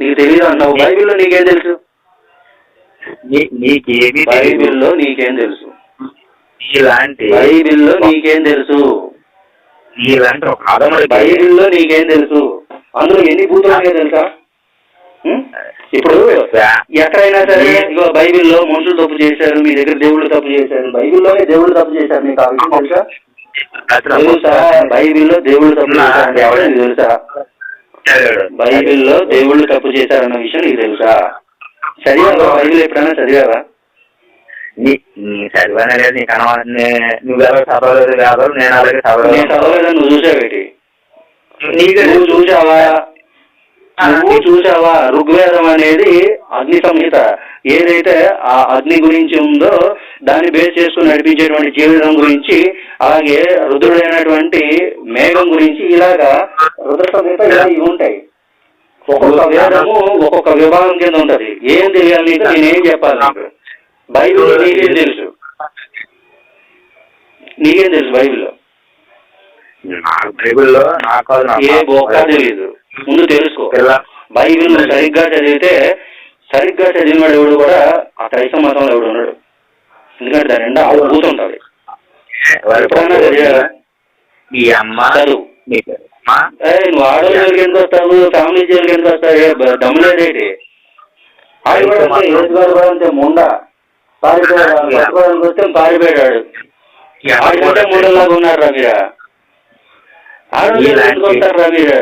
నీకు తెలియదు అన్నావు. బైబిల్లో నీకేం తెలుసు? నీకేమి బైబిల్లో నీకేం తెలుసు? ఇలాంటి బైబిల్లో నీకేం తెలుసు? ఇలాంటి బైబిల్లో నీకేం తెలుసు? అందులో ఎన్ని భూతాలే తెలుసా? ఇప్పుడు ఎక్కడైనా సరే ఇగో బైబిల్లో మనుషులు తప్పు చేశారు, మీ దగ్గర దేవుళ్ళు తప్పు చేశారు. బైబిల్లోనే దేవుళ్ళు తప్పు చేశారు, నీకు ఆ విషయం తెలుసా? తెలుసా? బైబిల్లో దేవుళ్ళు తప్పు చేశారు తెలుసా? బైబిల్లో దేవుళ్ళు తప్పు చేశారన్న విషయం నీకు తెలుసా? చదివావా బైబిల్? ఎప్పుడైనా చదివావా? చదివానే లేదు. నీకు నువ్వెలా చదవలేదు కాదు, నేను అలాగే చదవలేదని నువ్వు చూసావేటి? నువ్వు చూసావా? నువ్వు చూసావా? ఋగ్వేదం అనేది అగ్ని సంహిత. ఏదైతే ఆ అగ్ని గురించి ఉందో దాన్ని బేస్ చేసుకుని నడిపించేటువంటి జీవితం గురించి, అలాగే రుద్రుడైనటువంటి మేఘం గురించి, ఇలాగా రుద్ర సంహిత ఇలా ఇవి ఉంటాయి. ఒక్కొక్క వేదము ఒక్కొక్క విభాగం కింద ఉంటది. ఏం తెలియాలి నీకు? నేనేం చెప్పాలి నీకు? బైబిల్ నీకేం తెలుసు? నీకేం తెలుసు బైబిల్లో? బైబిల్లో ఏ బొక్క తెలియదు. ముందు తెలుసుకో. బైబిల్ సరిగ్గా చదివితే, సరిగ్గా చదివినాడు ఎవడు కూడా ఆ క్రైస్తవ మతంలో ఎవడు ఉన్నాడు. ఎందుకంటే దాని నిండా అద్భుతుంటది. ఎప్పుడైనా చదివారా? చదువు. నువ్వు ఆడవాళ్ళ జోలికి ఎందుకు వస్తావు? ఫ్యామిలీ జోలికి ఎందుకు వస్తావు? దమ్ములేదేటి? ఆడి కూడా అంతే, ఏజ్ గారు కూడా అంతే. ముండ పారిపోయాడు, వస్తే పారిపోయాడు. ఆడికంటే ముండలాగా ఉన్నారు రా మీరు. ఆడవాళ్ళు ఎందుకు వస్తారా మీరు?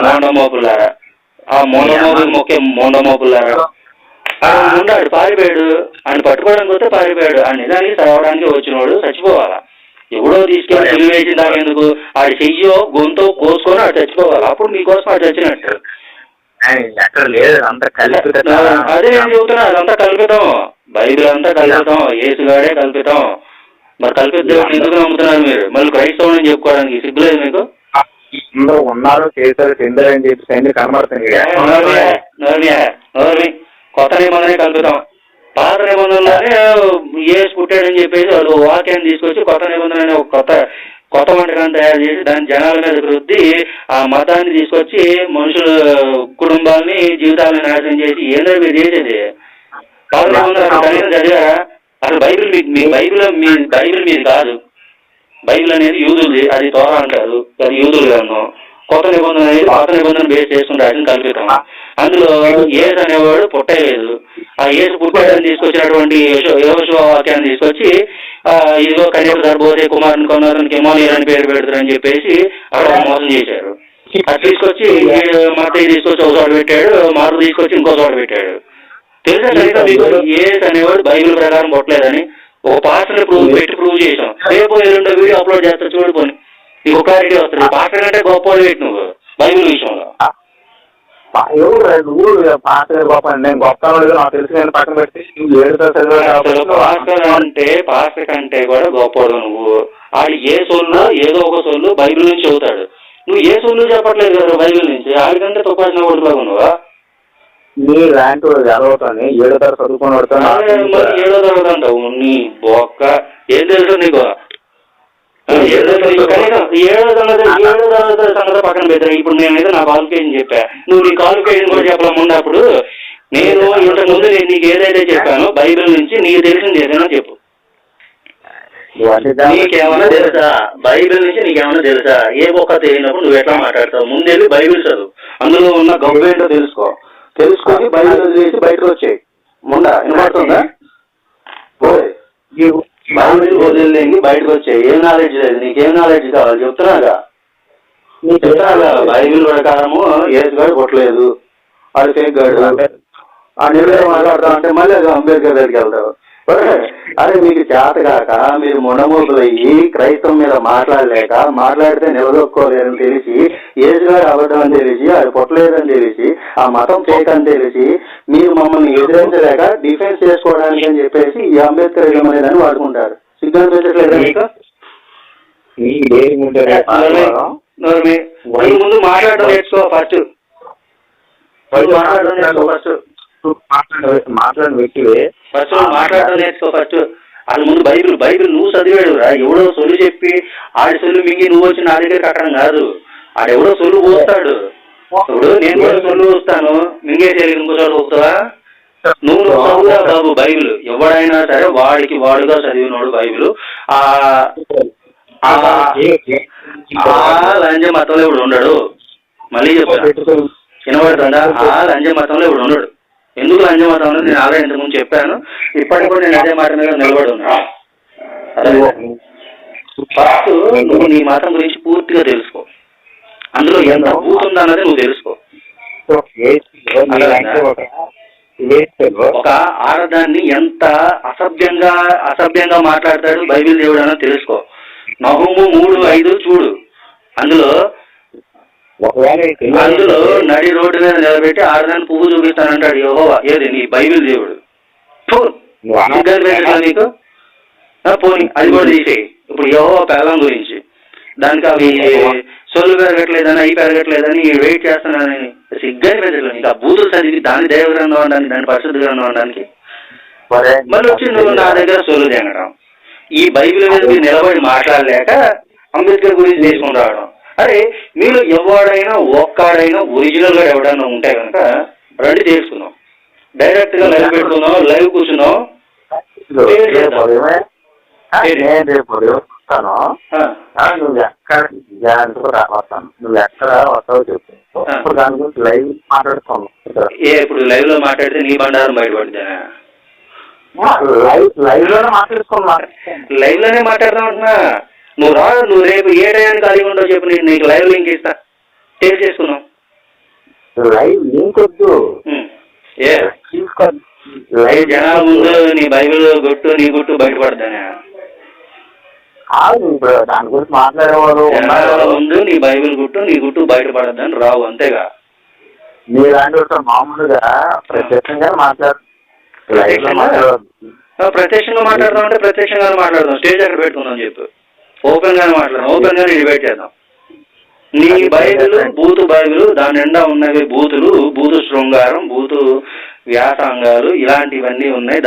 మోండమోపులారా, ఆ మోండమోపులు మొక్కే మోండమోపులారా. ముండాడు పారిపోయాడు, ఆయన పట్టుకోవడానికి వస్తే పారిపోయాడు. ఆ నిజానికి చదవడానికి వచ్చినవాడు చచ్చిపోవాలా. ఎవడో తీసుకెళ్ళి చెల్లి వేసి దాకేందుకు? ఆడి చెయ్యో గొంతో కోసుకొని ఆడు చచ్చిపోవాలి. అప్పుడు మీకోసం ఆడు చచ్చినట్టు. అదే నేను చెబుతున్నా, అదంతా కల్పితం. బైబిల్ అంతా కల్పితం, యేసుగాడే కల్పితం. మరి కల్పిత దేవుడిని ఎందుకు నమ్ముతున్నారు మీరు? మళ్ళీ క్రైస్తవుని చెప్పుకోవడానికి సిగ్గులేదు మీకు? ఉన్నారు, చేశారు, తిందరని చెప్పి సైన్యం కనబడుతుంది. కొత్త నిబంధన కల్పితం. పాత నిబంధనలోనే యేసు పుట్టాడని చెప్పేసి వాళ్ళు వాక్యాన్ని తీసుకొచ్చి కొత్త నిబంధన ఒక కొత్త వంటకాన్ని తయారు చేసి దాని జనాల మీద వృద్ధి, ఆ మతాన్ని తీసుకొచ్చి మనుషుల కుటుంబాలని, జీవితాలను నాశనం చేసి ఏందో మీరు చేసేది. పాత నిబంధన కనీసం చదివారా? అసలు బైబిల్ బైబిల్ మీది కాదు. బైబిల్ అనేది యూదులది, అది తోరా అంటారు, అది యూదులు గ్రంథం. కొత్త నిబంధన అనేది పాత నిబంధన బేస్ చేసుకుంటే అది కల్పితం. అందులో యేసు అనేవాడు పుట్టలేదు. ఆ యేసు పుట్టాడని తీసుకొచ్చినటువంటి యోషువ వాక్యాన్ని తీసుకొచ్చి ఇదిగో కన్యక సరిపోతే కుమారుని కొన్నారని కెమోనియర్ అని పేరు పెడతారని చెప్పేసి అక్కడ మోసం చేశారు. అది తీసుకొచ్చి మత్తయి తీసుకొచ్చి ఒక చోట పెట్టాడు, మార్కు తీసుకొచ్చి ఇంకో చోట పెట్టాడు. తెలుసా కనుక మీకు యేసు అనేవాడు బైబిల్ ప్రకారం పుట్టలేదని? ఒక పాస్టర్ ప్రూవ్ చేసాం. రేపు 2 వీడియో అప్లోడ్ చేస్తా చూడుకొని నీకు క్లారిటీ వస్తుంది. పాస్టర్ కంటే గొప్ప పెట్టి నువ్వు బైబిల్ విషయంలో. నువ్వు పాస్టర్ గొప్ప, నేను గొప్ప నాకు తెలుసు. నేను పక్కన పెట్టి నువ్వు పాస్టర్ కంటే కూడా గొప్పడు నువ్వు. ఆడు ఏ సొల్లు ఏదో ఒక సొల్లు బైబిల్ నుంచి చదువుతాడు. నువ్వు ఏ సొల్లు చెప్పట్లేదు కదా బైబిల్ నుంచి. ఆడికంటే తొక్కాల్సిన కొడుకులాగా ఉన్నావా? నీ లాంటి వాడు చదవతాను 7వ తరగతి చదువుకుని పడతాను. మరి 7వ తరగతి అంటావు. నీ బొక్క ఏం తెలుసు నీకు? 7వ తరగతి సంగతి పక్కన పెట్టారు. ఇప్పుడు నేనైతే నా క్వాలిఫికేషన్ చెప్పా, నువ్వు నీ క్వాలిఫికేషన్ కూడా చెప్పడం ఉన్నప్పుడు నేను ఇంతకుముందు నేను నీకు ఏదైతే చెప్పానో బైబిల్ నుంచి నీకు తెలిసింది ఏదైనా చెప్పు. నీకేమన్నా తెలుసా? బైబిల్ నుంచి నీకేమన్నా తెలుసా? ఏ ఒక్క తెలియనప్పుడు నువ్వు ఎట్లా మాట్లాడతావు? ముందెళ్ళి బైబిల్ చదువు, అందులో ఉన్న గొప్ప ఏంటో తెలుసుకొని బైబిల్ వదిలేసి బయటకు వచ్చాయి. ముందా వినపడుతుందా? బైబిల్ వదిలేండి బయటకు వచ్చాయి. ఏం నాలెడ్జ్ లేదు, నీకేం నాలెడ్జ్ కావాలి చెప్తున్నాగా. బైబిల్ ప్రకారము ఏసుగాడు కొట్టలేదు, అది ఫేక్ గాడు. ఆ నిర్ణయం మాట్లాడతాం అంటే మళ్ళీ అంబేద్కర్ దగ్గరికి వెళ్తావు. అరే మీకు చేత కాక మీరు మొండమూతులయ్యి క్రైస్తవం మీద మాట్లాడితే నిలదొక్కోలేదని తెలిసి, ఏసుగాడు అబద్ధం అని తెలిసి, అది పొట్టలేదని తెలిసి, ఆ మతం ఫేక్ అని తెలిసి మీరు మమ్మల్ని ఎదిరించలేక డిఫెన్స్ చేసుకోవడానికి అని చెప్పేసి ఈ అంబేద్కర్ అనేదాన్ని వాడుకుంటారు. సిగ్గు పెట్టట్లేదు మీకు? ముందు మాట్లాడడం నేర్చుకో ఫస్ట్. మాట్లాడడం నేర్చుకో ఫస్ట్. మాట్లాడిన వ్యక్తివే ఫస్ట్ మాట్లాడడం నేర్చుకో ఫస్ట్. వాళ్ళ ముందు బైబిల్ నువ్వు చదివాడు రా. ఎవడో సొల్లు చెప్పి ఆడి సొల్లు మింగి నువ్వు వచ్చి నా దగ్గర కట్టడం కాదు. ఆడెవడో సొల్లు పోస్తాడు. ఇప్పుడు నేను కూడా సొల్లు వస్తాను, మింగేసి ఇంకో చోట పోతావా? నువ్వు చదువురా బాబు బైబిల్. ఎవడైనా సరే వాడుగా చదివినోడు బైబిల్. లంజ మతంలో ఇప్పుడు ఉండడు. మళ్ళీ చెప్తా, వినబడుతుందా? లంజ మతంలో ఇప్పుడు ఉండడు. ఎందుకు లంజ మతంలో నేను ఆల్రెడీ ఇంతకుముందు చెప్పాను. ఇప్పటికి కూడా నేను అదే మాట మీద నిలబడి ఉన్నా. ఫస్ట్ నువ్వు నీ మతం గురించి పూర్తిగా తెలుసుకో, అందులో ఎంత భూతుందో అన్నది నువ్వు తెలుసుకో. ఒక ఆడదాన్ని ఎంత అసభ్యంగా మాట్లాడతాడు బైబిల్ దేవుడు అన్నది తెలుసుకో. నహూము 3:5 చూడు. అందులో నడి రోడ్డు మీద నిలబెట్టి ఆడదాన్ని పువ్వు చూపిస్తానంటాడు యెహోవా. ఏది నీ బైబిల్ దేవుడు? నీకు పోనీ అది కూడా తీసేయి. ఇప్పుడు యెహోవా పెళ్ళం గురించి దానికి అవి సొల్లు పెరగట్లేదని అవి పెరగట్లేదని వెయిట్ చేస్తున్నానని సిగ్గాని పెద్దలు నీకు ఆ బూతులు చదివి దాన్ని దైవ గ్రంథం అనడానికి, దాన్ని పరిశుద్ధ గ్రంథం అనడానికి మళ్ళీ వచ్చి నువ్వు నా దగ్గర సొల్లు తినడం. ఈ బైబిల్ మీద మీరు నిలబడి మాట్లాడలేక అంబేద్కర్ గురించి తీసుకుని రావడం. అరే మీరు ఎవడైనా ఒక్కడైనా ఒరిజినల్ గా ఎవడైనా ఉంటే కనుక రండి చేసుకుందాం. డైరెక్ట్ గా లైవ్ పెట్టుకుందాం, లైవ్ కూర్చున్నాం. నువ్వు ఎక్కడ వస్తావో చెప్పు. దాని గురించి లైవ్ మాట్లాడుతున్నాం. ఇప్పుడు లైవ్ లో మాట్లాడితే నీ బండారం బయటపడుతుందా? లైవ్ లోనే మాట్లాడుకున్నా. లైవ్ లోనే మాట్లాడదాం అంటున్నా. నువ్వు రేపు ఏ టైంకి ఖాళీగా ఉండవు చెప్పు, నేను నీకు లైవ్ లింక్ ఇస్తా, టేస్ట్ చేసుకున్నాం. లైవ్ లింక్ వద్దు, జనాల ముందు నీ బైబిల్ గుట్టు నీ గుట్టు బయటపడతానే. దాని గురించి మాట్లాడేవారు ముందు నీ బైబిల్ గుట్టు నీ గుట్టు బయటపడద్దని రావు, అంతేగా. మీలాంటి మామూలుగా ప్రత్యక్షంగా ప్రత్యక్షంగా మాట్లాడదాం అంటే ప్రత్యక్షంగానే మాట్లాడదాం. స్టేజ్ అక్కడ పెట్టుకుందాం చెప్పు, ఓపెన్ గానే మాట్లాడదాం, ఓపెన్ గానే డిబేట్ చేద్దాం. నీ బైబిల్ బూతు బైబిల్, దాని నిండా ఉన్నవి బూతులు, బూతు శృంగారం, బూతు వ్యాసాంగాలు, ఇలాంటివన్నీ ఉన్నాయి.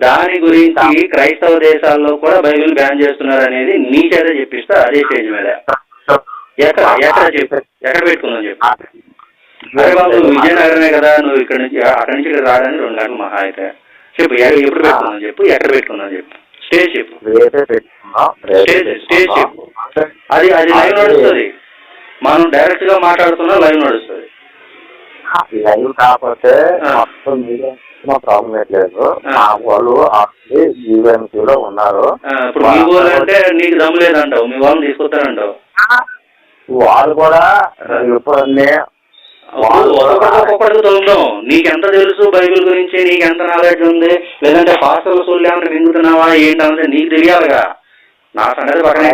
దాని గురించి క్రైస్తవ దేశాల్లో కూడా బైబిల్ బ్యాన్ చేస్తున్నారు అనేది నీ చేత చెప్పిస్తా అదే స్టేజ్ మీద. ఎక్కడ చెప్పు, ఎక్కడ పెట్టుకుందాం చెప్పు. అరే బాబు విజయనగరమే కదా, నువ్వు ఇక్కడ నుంచి అక్కడి నుంచి ఇక్కడ రావడానికి 2 గంటలు మహా అయితే. చెప్పు ఎప్పుడు పెట్టుకుందాం చెప్పు, ఎక్కడ పెట్టుకుందాం చెప్పు, స్టేజ్ చెప్పు, స్టేజ్ చెప్పు. అది లైవ్ నడుస్తుంది. మనం డైరెక్ట్ గా మాట్లాడుతున్నా లైవ్ నడుస్తుంది. లైవ్ కాకపోతే మొత్తం మీడియా ప్రాబ్లం లేదు. మా వాళ్ళు కూడా ఉన్నారు. ఇప్పుడు మీ వాళ్ళు అంటే నీకు దమ్ లేదంటావు, మీ వాళ్ళని తీసుకొస్తానంటావు. వాళ్ళు కూడా ఒక్కొక్కడికి తొలగడం. నీకెంత తెలుసు బైబిల్ గురించి, నీకెంత నాలెడ్జ్ ఉంది, లేదంటే పాస్టర్ల సొల్లు ఏమైనా వింటున్నావా ఏంటంటే నీకు తెలియాలిగా. నా సంగతి పక్కన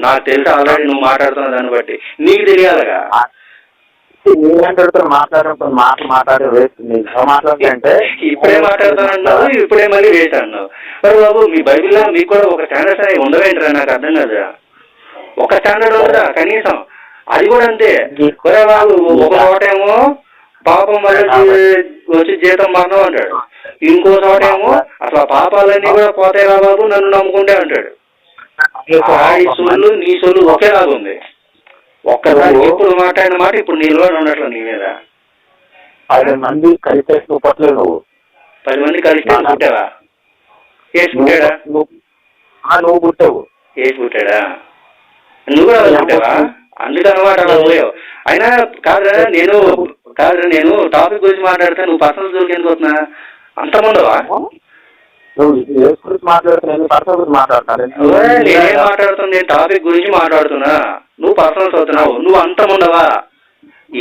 నాకు తెలుసు ఆల్రెడీ, నువ్వు మాట్లాడుతున్న దాన్ని బట్టి నీకు తెలియాలిగా. నీళ్ళంటే మాట్లాడడం మాట్లాడే వేస్ట్. మాట్లాడుతుంటే ఇప్పుడే మాట్లాడుతానన్నావు, ఇప్పుడే మళ్ళీ వేస్ట్ అన్నావు. మరి బాబు మీ బైబిల్లో మీకు కూడా ఒక స్టాండర్డ్స్ అనేవి ఉండవేంటరా? నాకు అర్థం కదా. ఒక స్టాండర్డ్ ఉందా కనీసం? అది కూడా అంతే. ఒరే బాబు, ఒక చోటేమో పాపం వల్ల వచ్చి జీతం మరణం అంటాడు, ఇంకో చోటేమో అసలు పాపాలన్నీ కూడా పోతాయిరా బాబు నన్ను నమ్ముకుంటే అంటాడు. ఆడి సొల్లు నీ సొల్లు ఒకేలాగా ఉంది. ఒక్కసారి ఇప్పుడు మాట్లాడిన మాట ఇప్పుడు నీలో ఉండట్లేదు నీ మీద. 10 మంది కలిపే పుట్టలేదు నువ్వు. 10 మంది కలిస్తే పుట్టావా? ఏసి పుట్టాడా? నువ్వు పుట్టావు. ఏసి పుట్టాడా? నువ్వు కూడా అలా పుట్టావా? అందుకనమాట అలా పోయావు. అయినా కాదురా నేను టాపిక్ గురించి మాట్లాడితే నువ్వు పర్సనల్ జోలికి ఎందుకు వస్తున్నా? అంతమందవా? నేనేం మాట్లాడుతున్నా? నేను టాపిక్ గురించి మాట్లాడుతున్నా, నువ్వు పర్సనల్స్ అవుతున్నావు. నువ్వు అంతముండవా?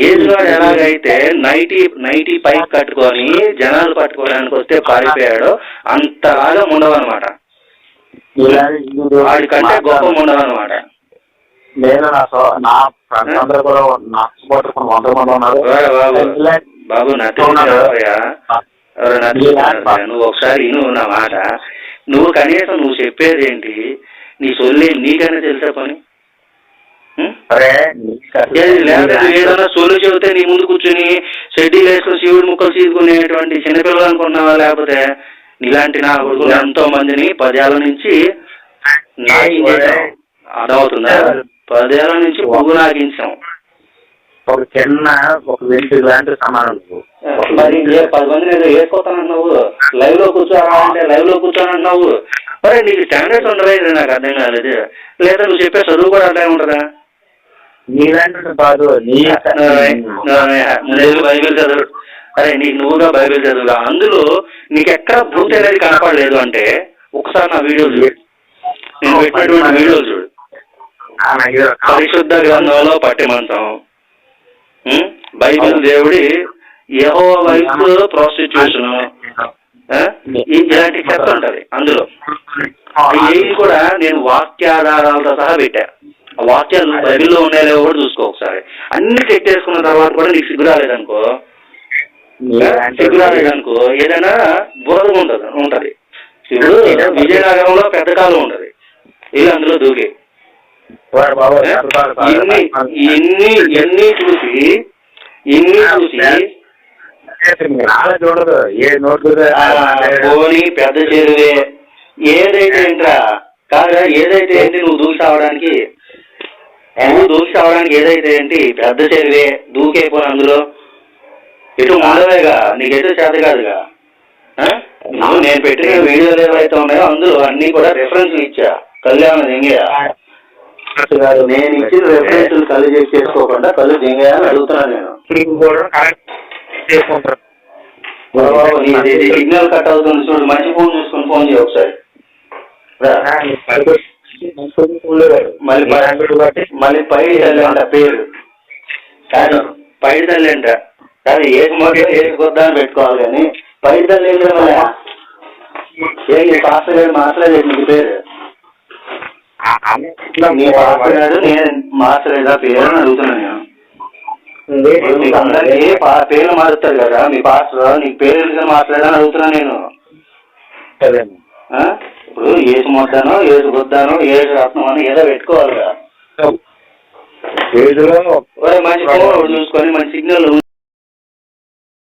ఏజ్ వాడు ఎలాగైతే నైటీ పైకి కట్టుకొని జనాలు పట్టుకోవడానికి వస్తే పారిపోయాడో అంతలాగా ఉండవన్నమాట. వాడికంటే గొప్ప ఉండవన్నమాట. నేను నా ఫ్రెండ్స్ అందరూ కూడా నా సపోర్టర్స్ 100 మంది ఉన్నారు బాబు. నువ్వు ఒకసారి నా మాట. నువ్వు కనీసం నువ్వు చెప్పేది ఏంటి? నీ సొల్లి నీకైనా తెలుసా పని? ఏదైనా సొల్లు చెబితే నీ ముందు కూర్చుని షెడ్యూల్ వేసుకుని శివుడు ముక్కలు తీసుకునేటువంటి చిన్నపిల్లలు అనుకున్నావా? లేకపోతే ఇలాంటి నా కొడుకులు ఎంతో మందిని 10 ఏళ్ల నుంచి నాగించాం. అర్థమవుతుందా? 10 ఏళ్ల నుంచి పొగ్గు నాగించాం. ఒక చిన్న ఒక వెంటి లాంటి సమానం. మరి 10 మందిని ఏదో వేసుకోతానంటున్నావు, లైవ్ లో కూర్చోరా అంటే లైవ్ లో కూర్చోనంటున్నావు. మరి నీకు స్టాండర్డ్స్ ఉండలేదు. నాకు అర్థం కాలేదు. లేదా నువ్వు చెప్పే చదువు కూడా అర్థం ఉంటుందా? నీలాంటి కాదు. బైబిల్ చదువు. అరే నీకు నువ్వుగా బైబిల్ చదువుగా, అందులో నీకు ఎక్కడ భూతి అనేది కనపడలేదు అంటే ఒకసారి నా వీడియోలు చూడు, నేను పెట్టినటువంటి వీడియోలు చూడు. పరిశుద్ధ గ్రంథంలో పట్టిమంతం, బైబిల్ దేవుడి యెహోవా వైపు ప్రాస్టిట్యూషన్, ఇలాంటి చెత్త ఉంటది అందులో. ఏది కూడా నేను వాక్యాధారాలతో సహా పెట్టా. ఆ వాక్యాలు బైబిల్లో ఉన్నాయో కూడా చూసుకో ఒకసారి. అన్ని పెట్టేసుకున్న తర్వాత కూడా నీకు సిగ్గు రాలేదనుకో, ఏదైనా బురద ఉంటది. ఇప్పుడు విజయనగరంలో పెద్ద కాలం ఉంటది, ఇది అందులో దూకి ఎన్ని చూసి పోనీ పెద్ద చెరువే ఏదైతే ఏంట్రా కాదురా, ఏదైతే ఏంటి నువ్వు దూకి సావడానికి ఏదైతే ఏంటి పెద్ద చెరువే దూకైపోయి అందులో ఇటు మాడవేగా, నీకైతే చేత కాదుగా. నేను పెట్టిన వీడియోలు ఏవైతే ఉన్నాయో అందులో అన్ని కూడా రెఫరెన్స్లు ఇచ్చా. కళ్యాణ దింగయ్య నేను ఇచ్చిన రెఫరెన్స్లు కళ్ళు చేసుకోకుండా కళ్ళు దింగయ్య అని అడుగుతున్నాను నేను. సిగ్నల్ కట్ అవుతుంది చూడు, మంచి ఫోన్ చూసుకుని ఫోన్ చేయ ఒకసారి. మళ్ళీ పైడి తల్లి అంట పేరు, కానీ పైడి తల్లి అంట కానీ ఏది మొదలు ఏది కొద్దా అని పెట్టుకోవాలి. కానీ పైడి తల్లి ఏంటంటే ఏ పాస్టర్ గారు మాట్లాడేది నీకు పేరు, నీ పాస్టర్ గారు నేను మాట్లాడేదా పేరు అని అడుగుతున్నాను నేను. మీకు అందరికీ పేర్లు మారుతారు కదా, మీ పాస్టర్ నీకు పేరు ఎందుకని మాట్లాడాలని అడుగుతున్నాను నేను. ఇప్పుడు ఏసు మొద్దానో ఏసు గొద్దానో ఏసు రత్నం అని ఏదో పెట్టుకోవాలి కదా. మంచి ఫోన్ చూసుకొని మంచి సిగ్నల్